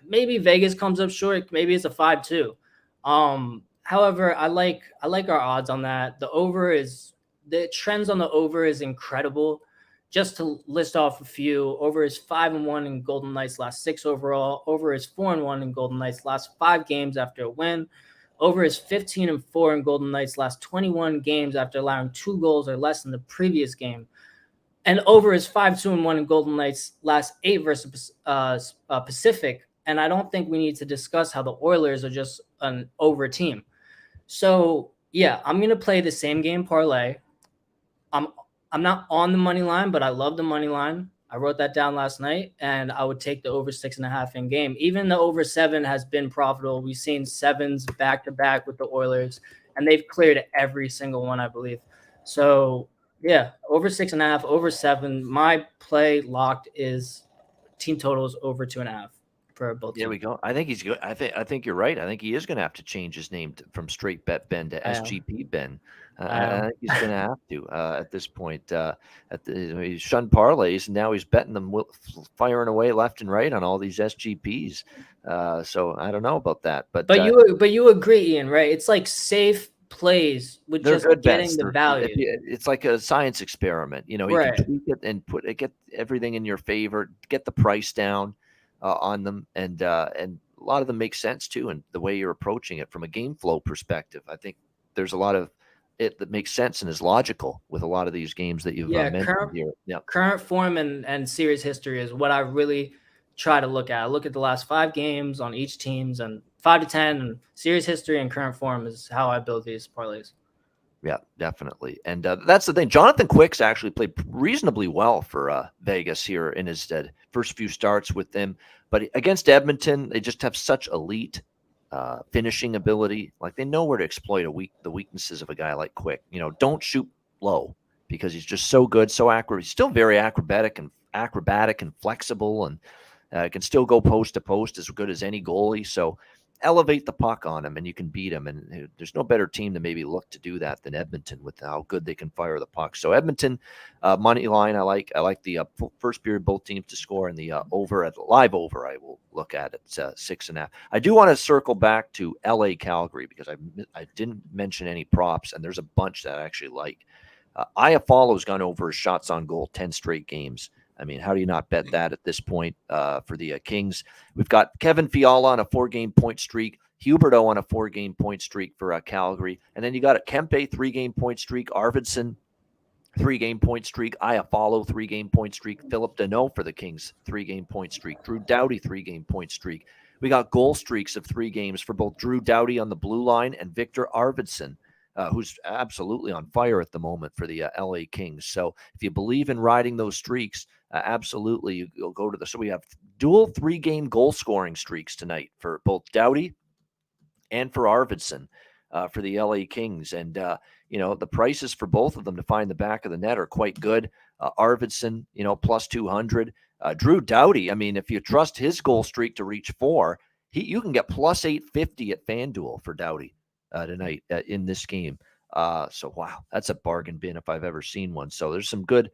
Maybe Vegas comes up short. Maybe it's a 5-2. However, I like our odds on that. The trends on the over is incredible. Just to list off a few, over is 5-1 in Golden Knights last 6 overall. Over is 4-1 in Golden Knights last 5 games after a win. Over is 15-4 in Golden Knights last 21 games after allowing 2 goals or less in the previous game. And over is 5-2-1 in Golden Knights last 8 versus Pacific. And I don't think we need to discuss how the Oilers are just an over team. So, yeah, I'm going to play the same game parlay. I'm not on the money line, but I love the money line. I wrote that down last night, and I would take the over 6.5 in game. Even the over 7 has been profitable. We've seen 7s back-to-back with the Oilers, and they've cleared every single one, I believe. So, yeah, over 6.5, over 7. My play locked is team totals over 2.5. For both there we go. I think he's good. I think you're right. I think he is going to have to change his name from Straight Bet Ben to SGP Ben. I think he's going to have to at this point. He's shunned parlays, and now he's betting them, firing away left and right on all these SGPs. So I don't know about that, but you agree, Ian, right? It's like safe plays with just getting the value. It's like a science experiment. You know, you can tweak it and get everything in your favor, get the price down on them, and a lot of them make sense too, and the way you're approaching it from a game flow perspective. I think there's a lot of it that makes sense and is logical with a lot of these games that you've mentioned here. Yeah, current form and series history is what I really try to look at. I look at the last 5 games on each teams, and 5 to 10, and series history and current form is how I build these parlays. Yeah, definitely. And that's the thing. Jonathan Quick's actually played reasonably well for Vegas here in his first few starts with them. But against Edmonton, they just have such elite finishing ability. Like, they know where to exploit the weaknesses of a guy like Quick. You know, don't shoot low because he's just so good, so accurate. He's still very acrobatic and flexible, and can still go post to post as good as any goalie. So elevate the puck on them and you can beat them. And there's no better team to maybe look to do that than Edmonton with how good they can fire the puck. So Edmonton money line, I like the first period both teams to score, and the over at live over I will look at it 6.5. I do want to circle back to LA Calgary because I didn't mention any props, and there's a bunch that I actually like. Iafallo's gone over his shots on goal 10 straight games. I mean, how do you not bet that at this point for the Kings? We've got Kevin Fiala on a 4-game point streak, Huberdeau on a 4-game point streak for Calgary, and then you got a Kempe 3-game point streak, Arvidsson 3-game point streak, Iafallo 3-game point streak, Philip Deneau for the Kings 3-game point streak, Drew Doughty 3-game point streak. We got goal streaks of 3 games for both Drew Doughty on the blue line and Victor Arvidsson, who's absolutely on fire at the moment for the LA Kings. So if you believe in riding those streaks, absolutely, you'll go to the. So we have dual 3-game goal scoring streaks tonight for both Doughty and for Arvidsson for the LA Kings. And, the prices for both of them to find the back of the net are quite good. Arvidsson, plus 200. Drew Doughty, I mean, if you trust his goal streak to reach 4, you can get plus 850 at FanDuel for Doughty tonight in this game. So, wow, that's a bargain bin if I've ever seen one. So there's some good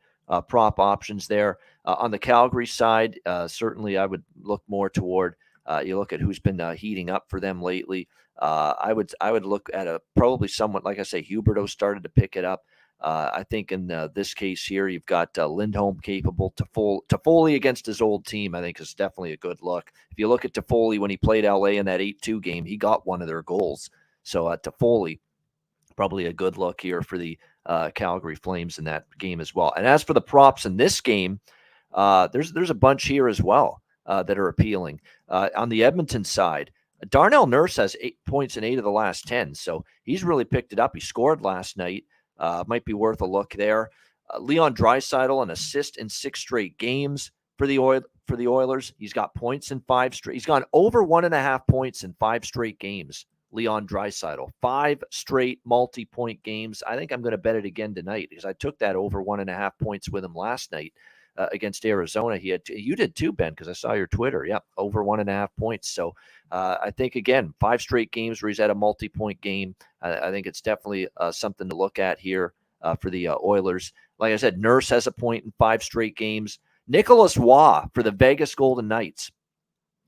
prop options there. On the Calgary side, certainly I would look more toward, you look at who's been heating up for them lately. I would look at probably someone, like I say, Huberdeau started to pick it up. I think in this case here, you've got Lindholm capable. Toffoli against his old team, I think, is definitely a good look. If you look at Toffoli when he played LA in that 8-2 game, he got one of their goals. So Toffoli, probably a good look here for the Calgary Flames in that game as well. And as for the props in this game, there's a bunch here as well that are appealing. On the Edmonton side, Darnell Nurse has 8 points in 8 of the last 10, so he's really picked it up. He scored last night. Might be worth a look there. Leon Draisaitl, an assist in 6 straight games for the Oilers. He's got points in 5 straight. He's gone over 1.5 points in 5 straight games. Leon Draisaitl, 5 straight multi-point games. I think I'm going to bet it again tonight because I took that over 1.5 points with him last night against Arizona. You did too, Ben, because I saw your Twitter. Yep, over 1.5 points. So I think, again, 5 straight games where he's at a multi-point game. I think it's definitely something to look at here for the Oilers. Like I said, Nurse has a point in 5 straight games. Nicholas Waugh for the Vegas Golden Knights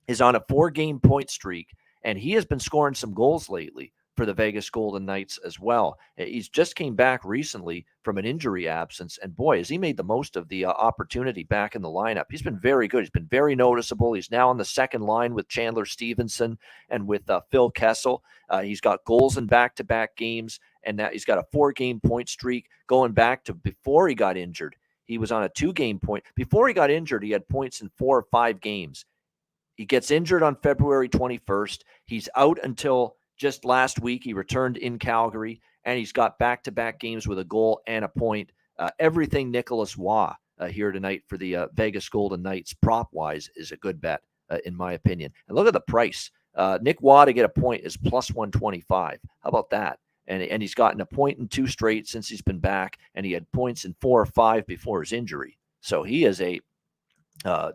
is on a 4-game point streak, and he has been scoring some goals lately for the Vegas Golden Knights as well. He's just came back recently from an injury absence, and boy, has he made the most of the opportunity back in the lineup. He's been very good. He's been very noticeable. He's now on the second line with Chandler Stevenson and with Phil Kessel. He's got goals in back-to-back games, and now he's got a 4-game point streak going back to before he got injured. He was on a 2-game point. Before he got injured, he had points in 4 or 5 games. He gets injured on February 21st. He's out until just last week. He returned in Calgary, and he's got back-to-back games with a goal and a point. Everything Nicholas Waugh here tonight for the Vegas Golden Knights, prop-wise, is a good bet, in my opinion. And look at the price. Nick Waugh to get a point is plus 125. How about that? And he's gotten a point in 2 straight since he's been back, and he had points in 4 or 5 before his injury. So he is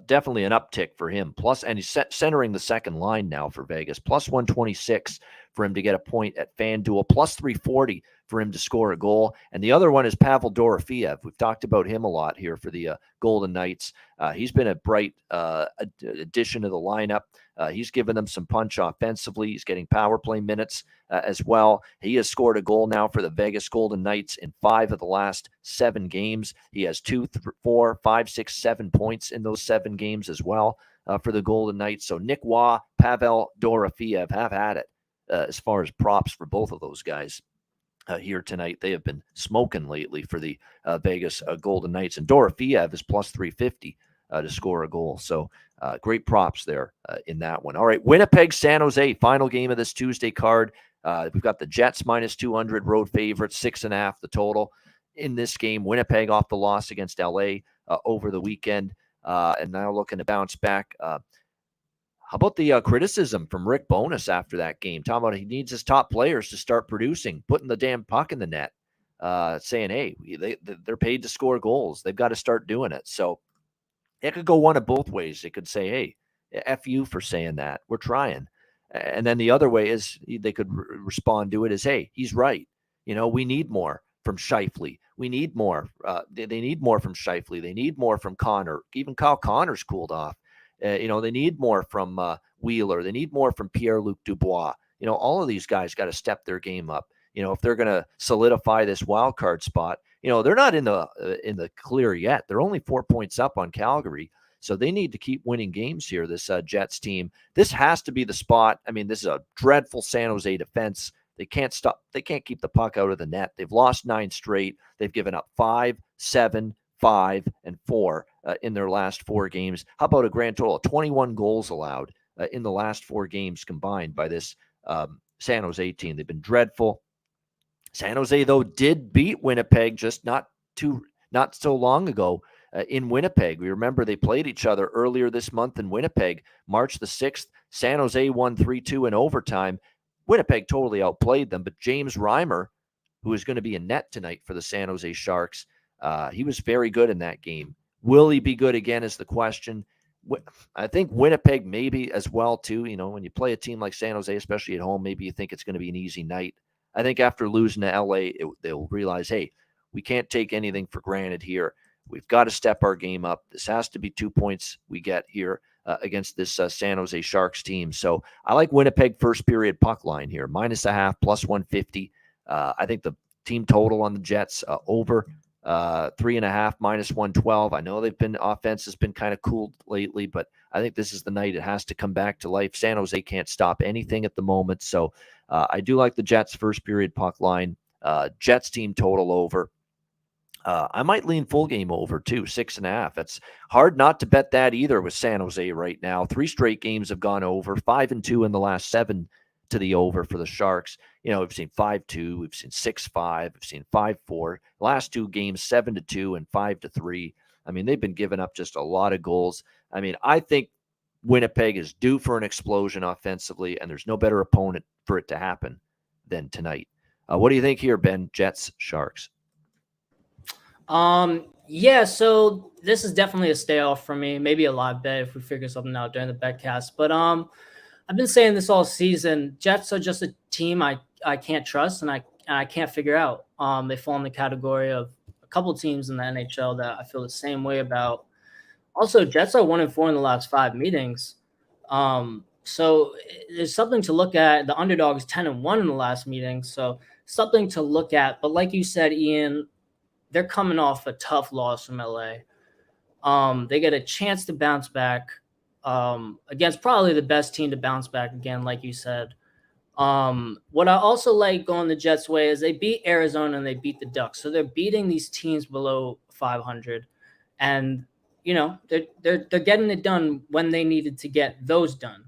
definitely an uptick for him. Plus, and he's centering the second line now for Vegas. Plus 126 for him to get a point at FanDuel. Plus 340 for him to score a goal. And the other one is Pavel Dorofeev. We've talked about him a lot here for the Golden Knights. He's been a bright addition to the lineup. He's given them some punch offensively. He's getting power play minutes as well. He has scored a goal now for the Vegas Golden Knights in 5 of the last 7 games. He has 2, 4, 5, 6, 7 points in those 7 games as well for the Golden Knights. So Nick Waugh, Pavel Dorofeev have had it as far as props for both of those guys. Here tonight. They have been smoking lately for the Vegas Golden Knights, and Dorofeev is plus 350 to score a goal. So great props there in that one. All right, Winnipeg, San Jose, final game of this Tuesday card. We've got the Jets minus 200, road favorites, 6.5 the total in this game. Winnipeg off the loss against LA over the weekend, and now looking to bounce back. How about the criticism from Rick Bowness after that game? Talking about he needs his top players to start producing, putting the damn puck in the net, saying, hey, they're paid to score goals. They've got to start doing it. So it could go one of both ways. It could say, hey, F you for saying that. We're trying. And then the other way is they could respond to it as, hey, he's right. We need more from Scheifele. We need more. They need more from Scheifele. They need more from Connor. Even Kyle Connor's cooled off. They need more from Wheeler. They need more from Pierre-Luc Dubois. All of these guys got to step their game up. If they're going to solidify this wild card spot, they're not in the clear yet. They're only 4 points up on Calgary. So they need to keep winning games here, this Jets team. This has to be the spot. I mean, this is a dreadful San Jose defense. They can't stop. They can't keep the puck out of the net. They've lost 9 straight. They've given up 5, 7, 5, and 4 in their last 4 games. How about a grand total of 21 goals allowed in the last 4 games combined by this San Jose team? They've been dreadful. San Jose, though, did beat Winnipeg just not so long ago. In Winnipeg. We remember they played each other earlier this month in Winnipeg, March the 6th. San Jose won 3-2 in overtime. Winnipeg totally outplayed them, but James Reimer, who is going to be in net tonight for the San Jose Sharks, he was very good in that game. Will he be good again is the question. I think Winnipeg maybe as well, too. When you play a team like San Jose, especially at home, maybe you think it's going to be an easy night. I think after losing to LA, they'll realize, hey, we can't take anything for granted here. We've got to step our game up. This has to be 2 points we get here against this San Jose Sharks team. So I like Winnipeg first period puck line here, -0.5, +150. I think the team total on the Jets over 3.5, -112. I know offense has been kind of cooled lately, but I think this is the night it has to come back to life. San Jose can't stop anything at the moment. So I do like the Jets first period puck line. Jets team total over. I might lean full game over too, 6.5. It's hard not to bet that either with San Jose right now. 3 straight games have gone over, 5-2 in the last 7 to the over for the Sharks. We've seen 5-2, we've seen 6-5, we've seen 5-4. Last 2 games, 7-2 and 5-3. I mean, they've been giving up just a lot of goals. I mean, I think Winnipeg is due for an explosion offensively, and there's no better opponent for it to happen than tonight. What do you think here, Ben? Jets, Sharks. Yeah, so this is definitely a stay off for me. Maybe a live bet if we figure something out during the betcast. But I've been saying this all season. Jets are just a team I can't trust and I can't figure out. They fall in the category of a couple teams in the NHL that I feel the same way about. Also, Jets are 1-4 in the last 5 meetings. So there's something to look at. The underdog is 10-1 in the last meeting, so something to look at. But like you said, Ian, they're coming off a tough loss from LA. They get a chance to bounce back against probably the best team to bounce back again, like you said. What I also like going the Jets' way is they beat Arizona and they beat the Ducks. So they're beating these teams below 500. And, they're getting it done when they needed to get those done.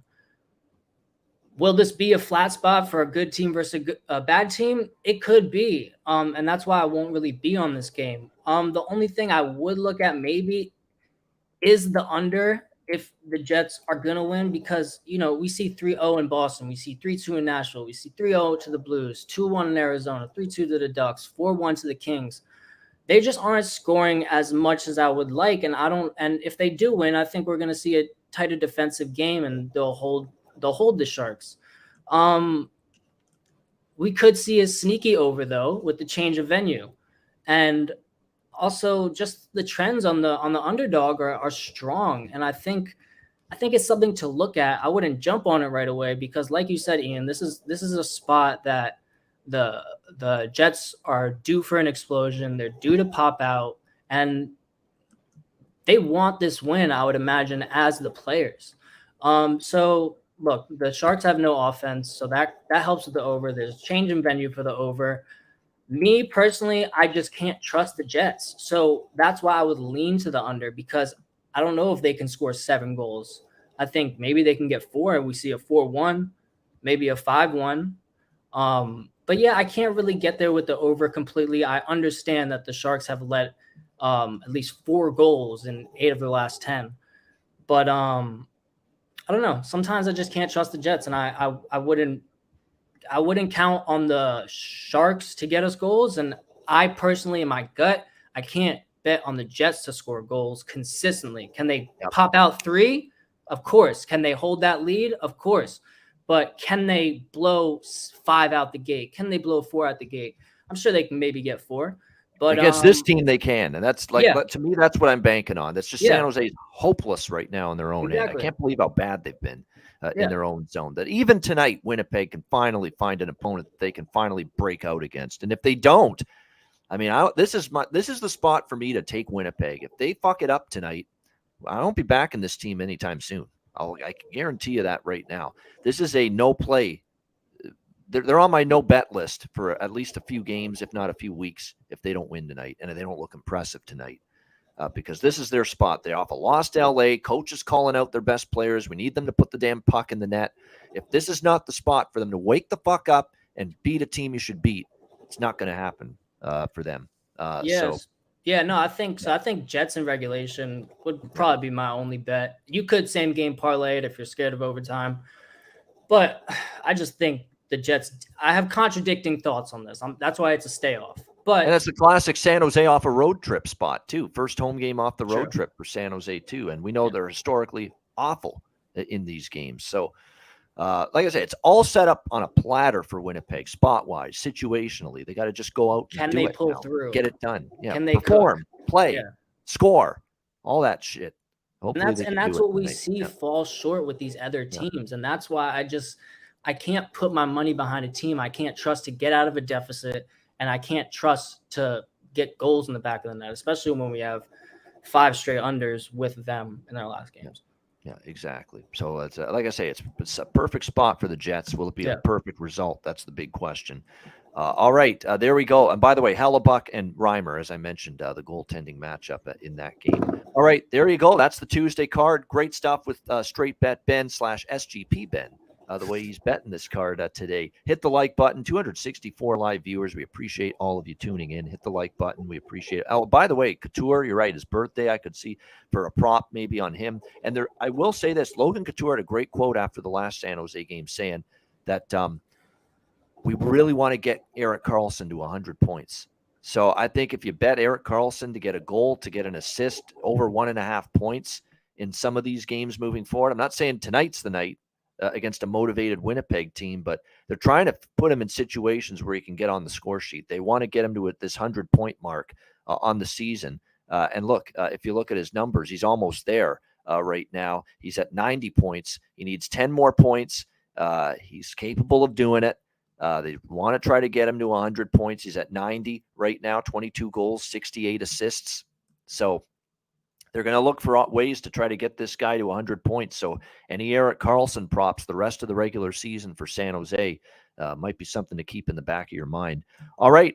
Will this be a flat spot for a good team versus a bad team? It could be. And that's why I won't really be on this game. The only thing I would look at maybe is the under if the Jets are going to win because, we see 3-0 in Boston. We see 3-2 in Nashville. We see 3-0 to the Blues, 2-1 in Arizona, 3-2 to the Ducks, 4-1 to the Kings. They just aren't scoring as much as I would like. And if they do win, I think we're going to see a tighter defensive game and they'll hold the Sharks. We could see a sneaky over though with the change of venue, and also just the trends on the underdog are strong. And I think it's something to look at. I wouldn't jump on it right away because, like you said, Ian, this is a spot that the Jets are due for an explosion. They're due to pop out, and they want this win, I would imagine, as the players. So look, the Sharks have no offense, so that helps with the over. There's change in venue for the over. Me personally, I just can't trust the Jets. So that's why I would lean to the under because I don't know if they can score 7 goals. I think maybe they can get 4 and we see a 4-1, maybe a 5-1. But yeah, I can't really get there with the over completely. I understand that the Sharks have let at least 4 goals in 8 of their last 10. But I don't know. Sometimes I just can't trust the Jets, and I wouldn't count on the Sharks to get us goals. And I personally, in my gut, I can't bet on the Jets to score goals consistently. Can they pop out 3? Of course. Can they hold that lead? Of course. but can they blow 5 out the gate? Can they blow 4 out the gate? I'm sure they can maybe get 4. But against this team, they can. And that's like, yeah. to me, that's what I'm banking on. That's just San Jose's hopeless right now in their own end. I can't believe how bad they've been in their own zone. That even tonight, Winnipeg can finally find an opponent that they can finally break out against. And if they don't, I mean, this is the spot for me to take Winnipeg. If they fuck it up tonight, I won't be backing this team anytime soon. I can guarantee you that right now. This is a no play. They're on my no bet list for at least a few games, if not a few weeks, if they don't win tonight and if they don't look impressive tonight, because this is their spot. They off a loss to LA. Coach is calling out their best players. We need them to put the damn puck in the net. If this is not the spot for them to wake the fuck up and beat a team you should beat, it's not going to happen for them. Yes. Yeah, no, I think so. I think Jets in regulation would probably be my only bet. You could same game parlay it if you're scared of overtime, but I just think the Jets. I have contradicting thoughts on this. That's why it's a stay off. But and that's a classic San Jose off a road trip spot too. First home game off the road trip for San Jose too, and we know they're historically awful in these games. So. Like I said, it's all set up on a platter for Winnipeg, spot-wise, situationally. They got to just go out and do it. Can they pull through? Get it done. Yeah. Can they perform, play, score, all that shit. Hopefully and that's what we see fall short with these other teams. And that's why I can't put my money behind a team I can't trust to get out of a deficit, and I can't trust to get goals in the back of the net, especially when we have 5 straight unders with them in their last games. Yeah, exactly. So it's like I say, it's a perfect spot for the Jets. Will it be a perfect result? That's the big question. All right, there we go. And by the way, Hellebuck and Reimer, as I mentioned, the goaltending matchup in that game. All right, there you go. That's the Tuesday card. Great stuff with Straight Bet Ben / SGP Ben. The way he's betting this card today. Hit the like button. 264 live viewers. We appreciate all of you tuning in. Hit the like button. We appreciate it. Oh, by the way, Couture, you're right. His birthday, I could see for a prop maybe on him. And there, I will say this. Logan Couture had a great quote after the last San Jose game saying that we really want to get Erik Karlsson to 100 points. So I think if you bet Erik Karlsson to get a goal, to get an assist over 1.5 points in some of these games moving forward, I'm not saying tonight's the night, against a motivated Winnipeg team, but they're trying to put him in situations where he can get on the score sheet. They want to get him to this 100-point mark on the season. And look, if you look at his numbers, he's almost there right now. He's at 90 points. He needs 10 more points. He's capable of doing it. They want to try to get him to 100 points. He's at 90 right now, 22 goals, 68 assists. So they're going to look for ways to try to get this guy to 100 points. So any Erik Karlsson props the rest of the regular season for San Jose might be something to keep in the back of your mind. All right.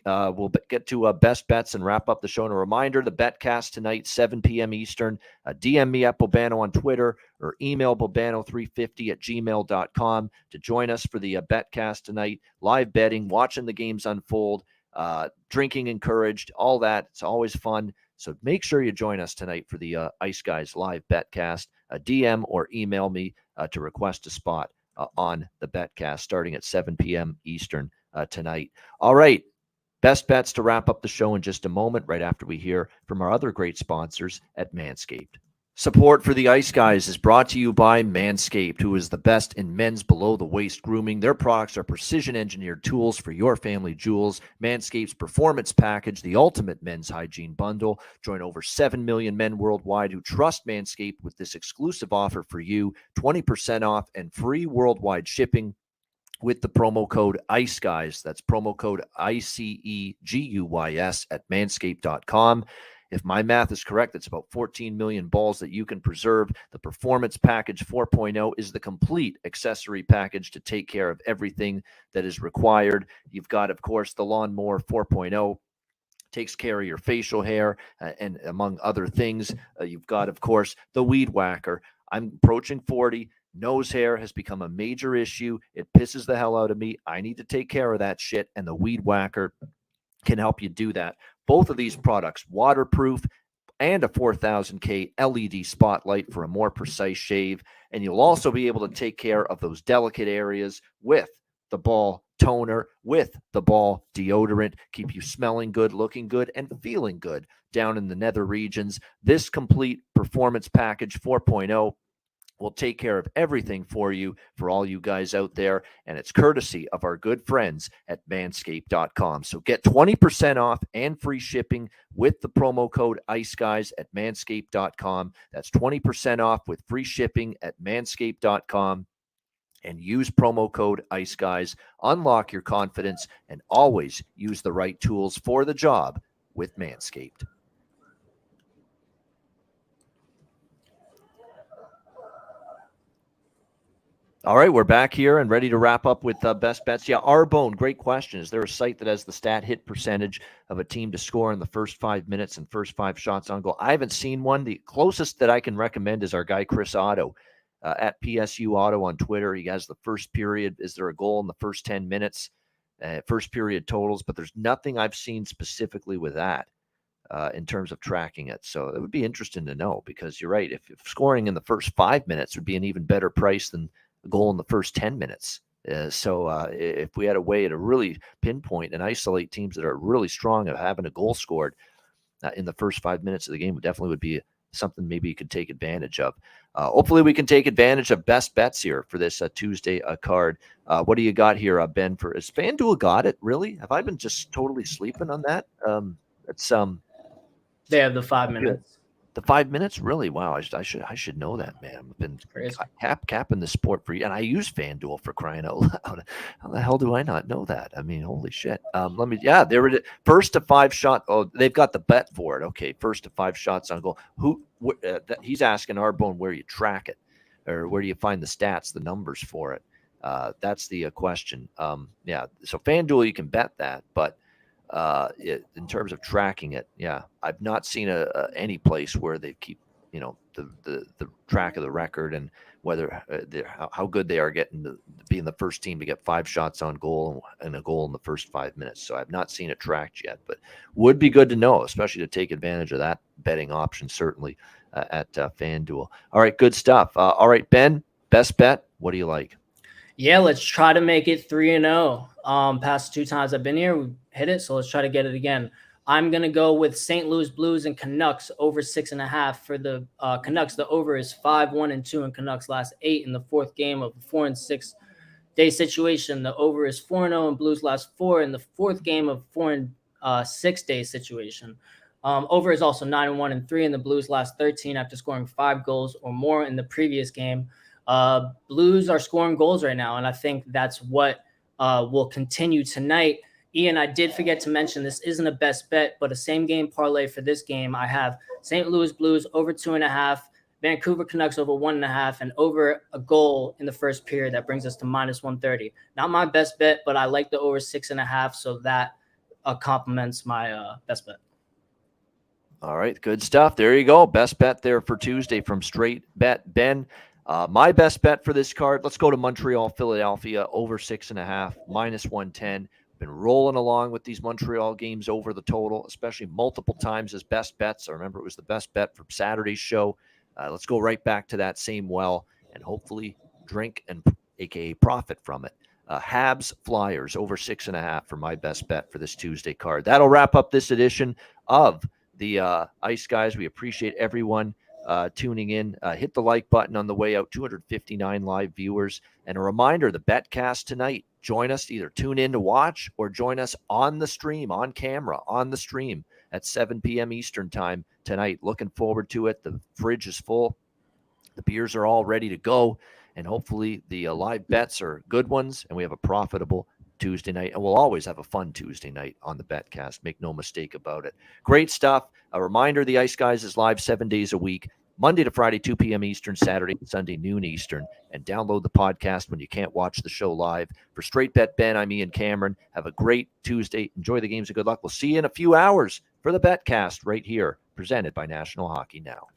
We'll get to best bets and wrap up the show. And a reminder, the Betcast tonight, 7 p.m. Eastern. DM me at Bobano on Twitter or email bobano350@gmail.com to join us for the Betcast tonight. Live betting, watching the games unfold, drinking encouraged, all that. It's always fun. So make sure you join us tonight for the Ice Guys live Betcast. DM or email me to request a spot on the Betcast starting at 7 p.m. Eastern tonight. All right. Best bets to wrap up the show in just a moment, right after we hear from our other great sponsors at Manscaped. Support for the Ice Guys is brought to you by Manscaped, who is the best in men's below-the-waist grooming. Their products are precision-engineered tools for your family jewels. Manscaped's Performance Package, the ultimate men's hygiene bundle. Join over 7 million men worldwide who trust Manscaped with this exclusive offer for you, 20% off and free worldwide shipping with the promo code ICEGUYS. That's promo code ICEGUYS at manscaped.com. If my math is correct, it's about 14 million balls that you can preserve. The Performance Package 4.0 is the complete accessory package to take care of everything that is required. You've got, of course, the Lawnmower 4.0. Takes care of your facial hair and among other things. You've got, of course, the Weed Whacker. I'm approaching 40. Nose hair has become a major issue. It pisses the hell out of me. I need to take care of that shit, and the Weed Whacker can help you do that. Both of these products, waterproof and a 4000K LED spotlight for a more precise shave. And you'll also be able to take care of those delicate areas with the ball toner, with the ball deodorant, keep you smelling good, looking good, and feeling good down in the nether regions. This complete Performance Package 4.0 will take care of everything for you, for all you guys out there. And it's courtesy of our good friends at manscaped.com. So get 20% off and free shipping with the promo code IceGuys at manscaped.com. That's 20% off with free shipping at manscaped.com. And use promo code IceGuys. Unlock your confidence and always use the right tools for the job with Manscaped. All right, we're back here and ready to wrap up with best bets. Yeah, Arbone, great question. Is there a site that has the stat hit percentage of a team to score in the first 5 minutes and first 5 shots on goal? I haven't seen one. The closest that I can recommend is our guy Chris Otto at PSU Auto on Twitter. He has the first period. Is there a goal in the first 10 minutes? First period totals, but there's nothing I've seen specifically with that in terms of tracking it. So it would be interesting to know, because you're right. If scoring in the first 5 minutes would be an even better price than a goal in the first 10 minutes. So if we had a way to really pinpoint and isolate teams that are really strong at having a goal scored in the first 5 minutes of the game, it definitely would be something maybe you could take advantage of. Hopefully we can take advantage of best bets here for this Tuesday card. What do you got here, Ben? Has FanDuel got it? Really? Have I been just totally sleeping on that? They have the 5 minutes. The 5 minutes, really? Wow, I should know that, man. I've been capping the sport for you, and I use FanDuel, for crying out loud. How the hell do I not know that? I mean, holy shit. There it is. First to 5 shot. Oh, they've got the bet for it. Okay, first to 5 shots on goal. He's asking Arbone where you track it, or where do you find the stats, the numbers for it? That's the question. So FanDuel, you can bet that, but in terms of tracking it, I've not seen any place where they keep, the track of the record and whether how good they are getting to being the first team to get 5 shots on goal and a goal in the first 5 minutes. So I've not seen it tracked yet, but would be good to know, especially to take advantage of that betting option, certainly at FanDuel. All right, good stuff. All right, Ben, best bet. What do you like? Yeah, let's try to make it 3-0. Past 2 times I've been here, we hit it, so let's try to get it again. I'm going to go with St. Louis Blues and Canucks over 6.5 for the Canucks. The over is 5-1-2 in Canucks last 8 in the 4th game of a 4-6 day situation. The over is 4-0 and Blues last 4 in the 4th game of 4-6 day situation. Over is also 9-1-3 in the Blues last 13 after scoring 5 goals or more in the previous game. Blues are scoring goals right now, and I think that's what will continue tonight. Ian, I did forget to mention this isn't a best bet, but a same game parlay for this game. I have St. Louis Blues over 2.5, Vancouver Canucks over 1.5, and over a goal in the first period. That brings us to -130. Not my best bet, but I like the over 6.5, so that complements my best bet. All right, good stuff. There you go. Best bet there for Tuesday from Straight Bet Ben. My best bet for this card, let's go to Montreal, Philadelphia, over 6.5, -110. Been rolling along with these Montreal games over the total, especially multiple times as best bets. I remember it was the best bet from Saturday's show. Let's go right back to that same well and hopefully drink and aka profit from it. Habs Flyers over 6.5 for my best bet for this Tuesday card. That'll wrap up this edition of the Ice Guys. We appreciate everyone tuning in. Hit the like button on the way out. 259 live viewers. And a reminder, the Betcast tonight. Join us, either tune in to watch or join us on the stream, on camera, on the stream at 7 p.m. Eastern time tonight. Looking forward to it. The fridge is full. The beers are all ready to go. And hopefully the live bets are good ones and we have a profitable Tuesday night. And we'll always have a fun Tuesday night on the Betcast. Make no mistake about it. Great stuff. A reminder, the Ice Guys is live 7 days a week. Monday to Friday, 2 p.m. Eastern, Saturday and Sunday, noon Eastern. And download the podcast when you can't watch the show live. For Straight Bet Ben, I'm Ian Cameron. Have a great Tuesday. Enjoy the games and good luck. We'll see you in a few hours for the Betcast right here, presented by National Hockey Now.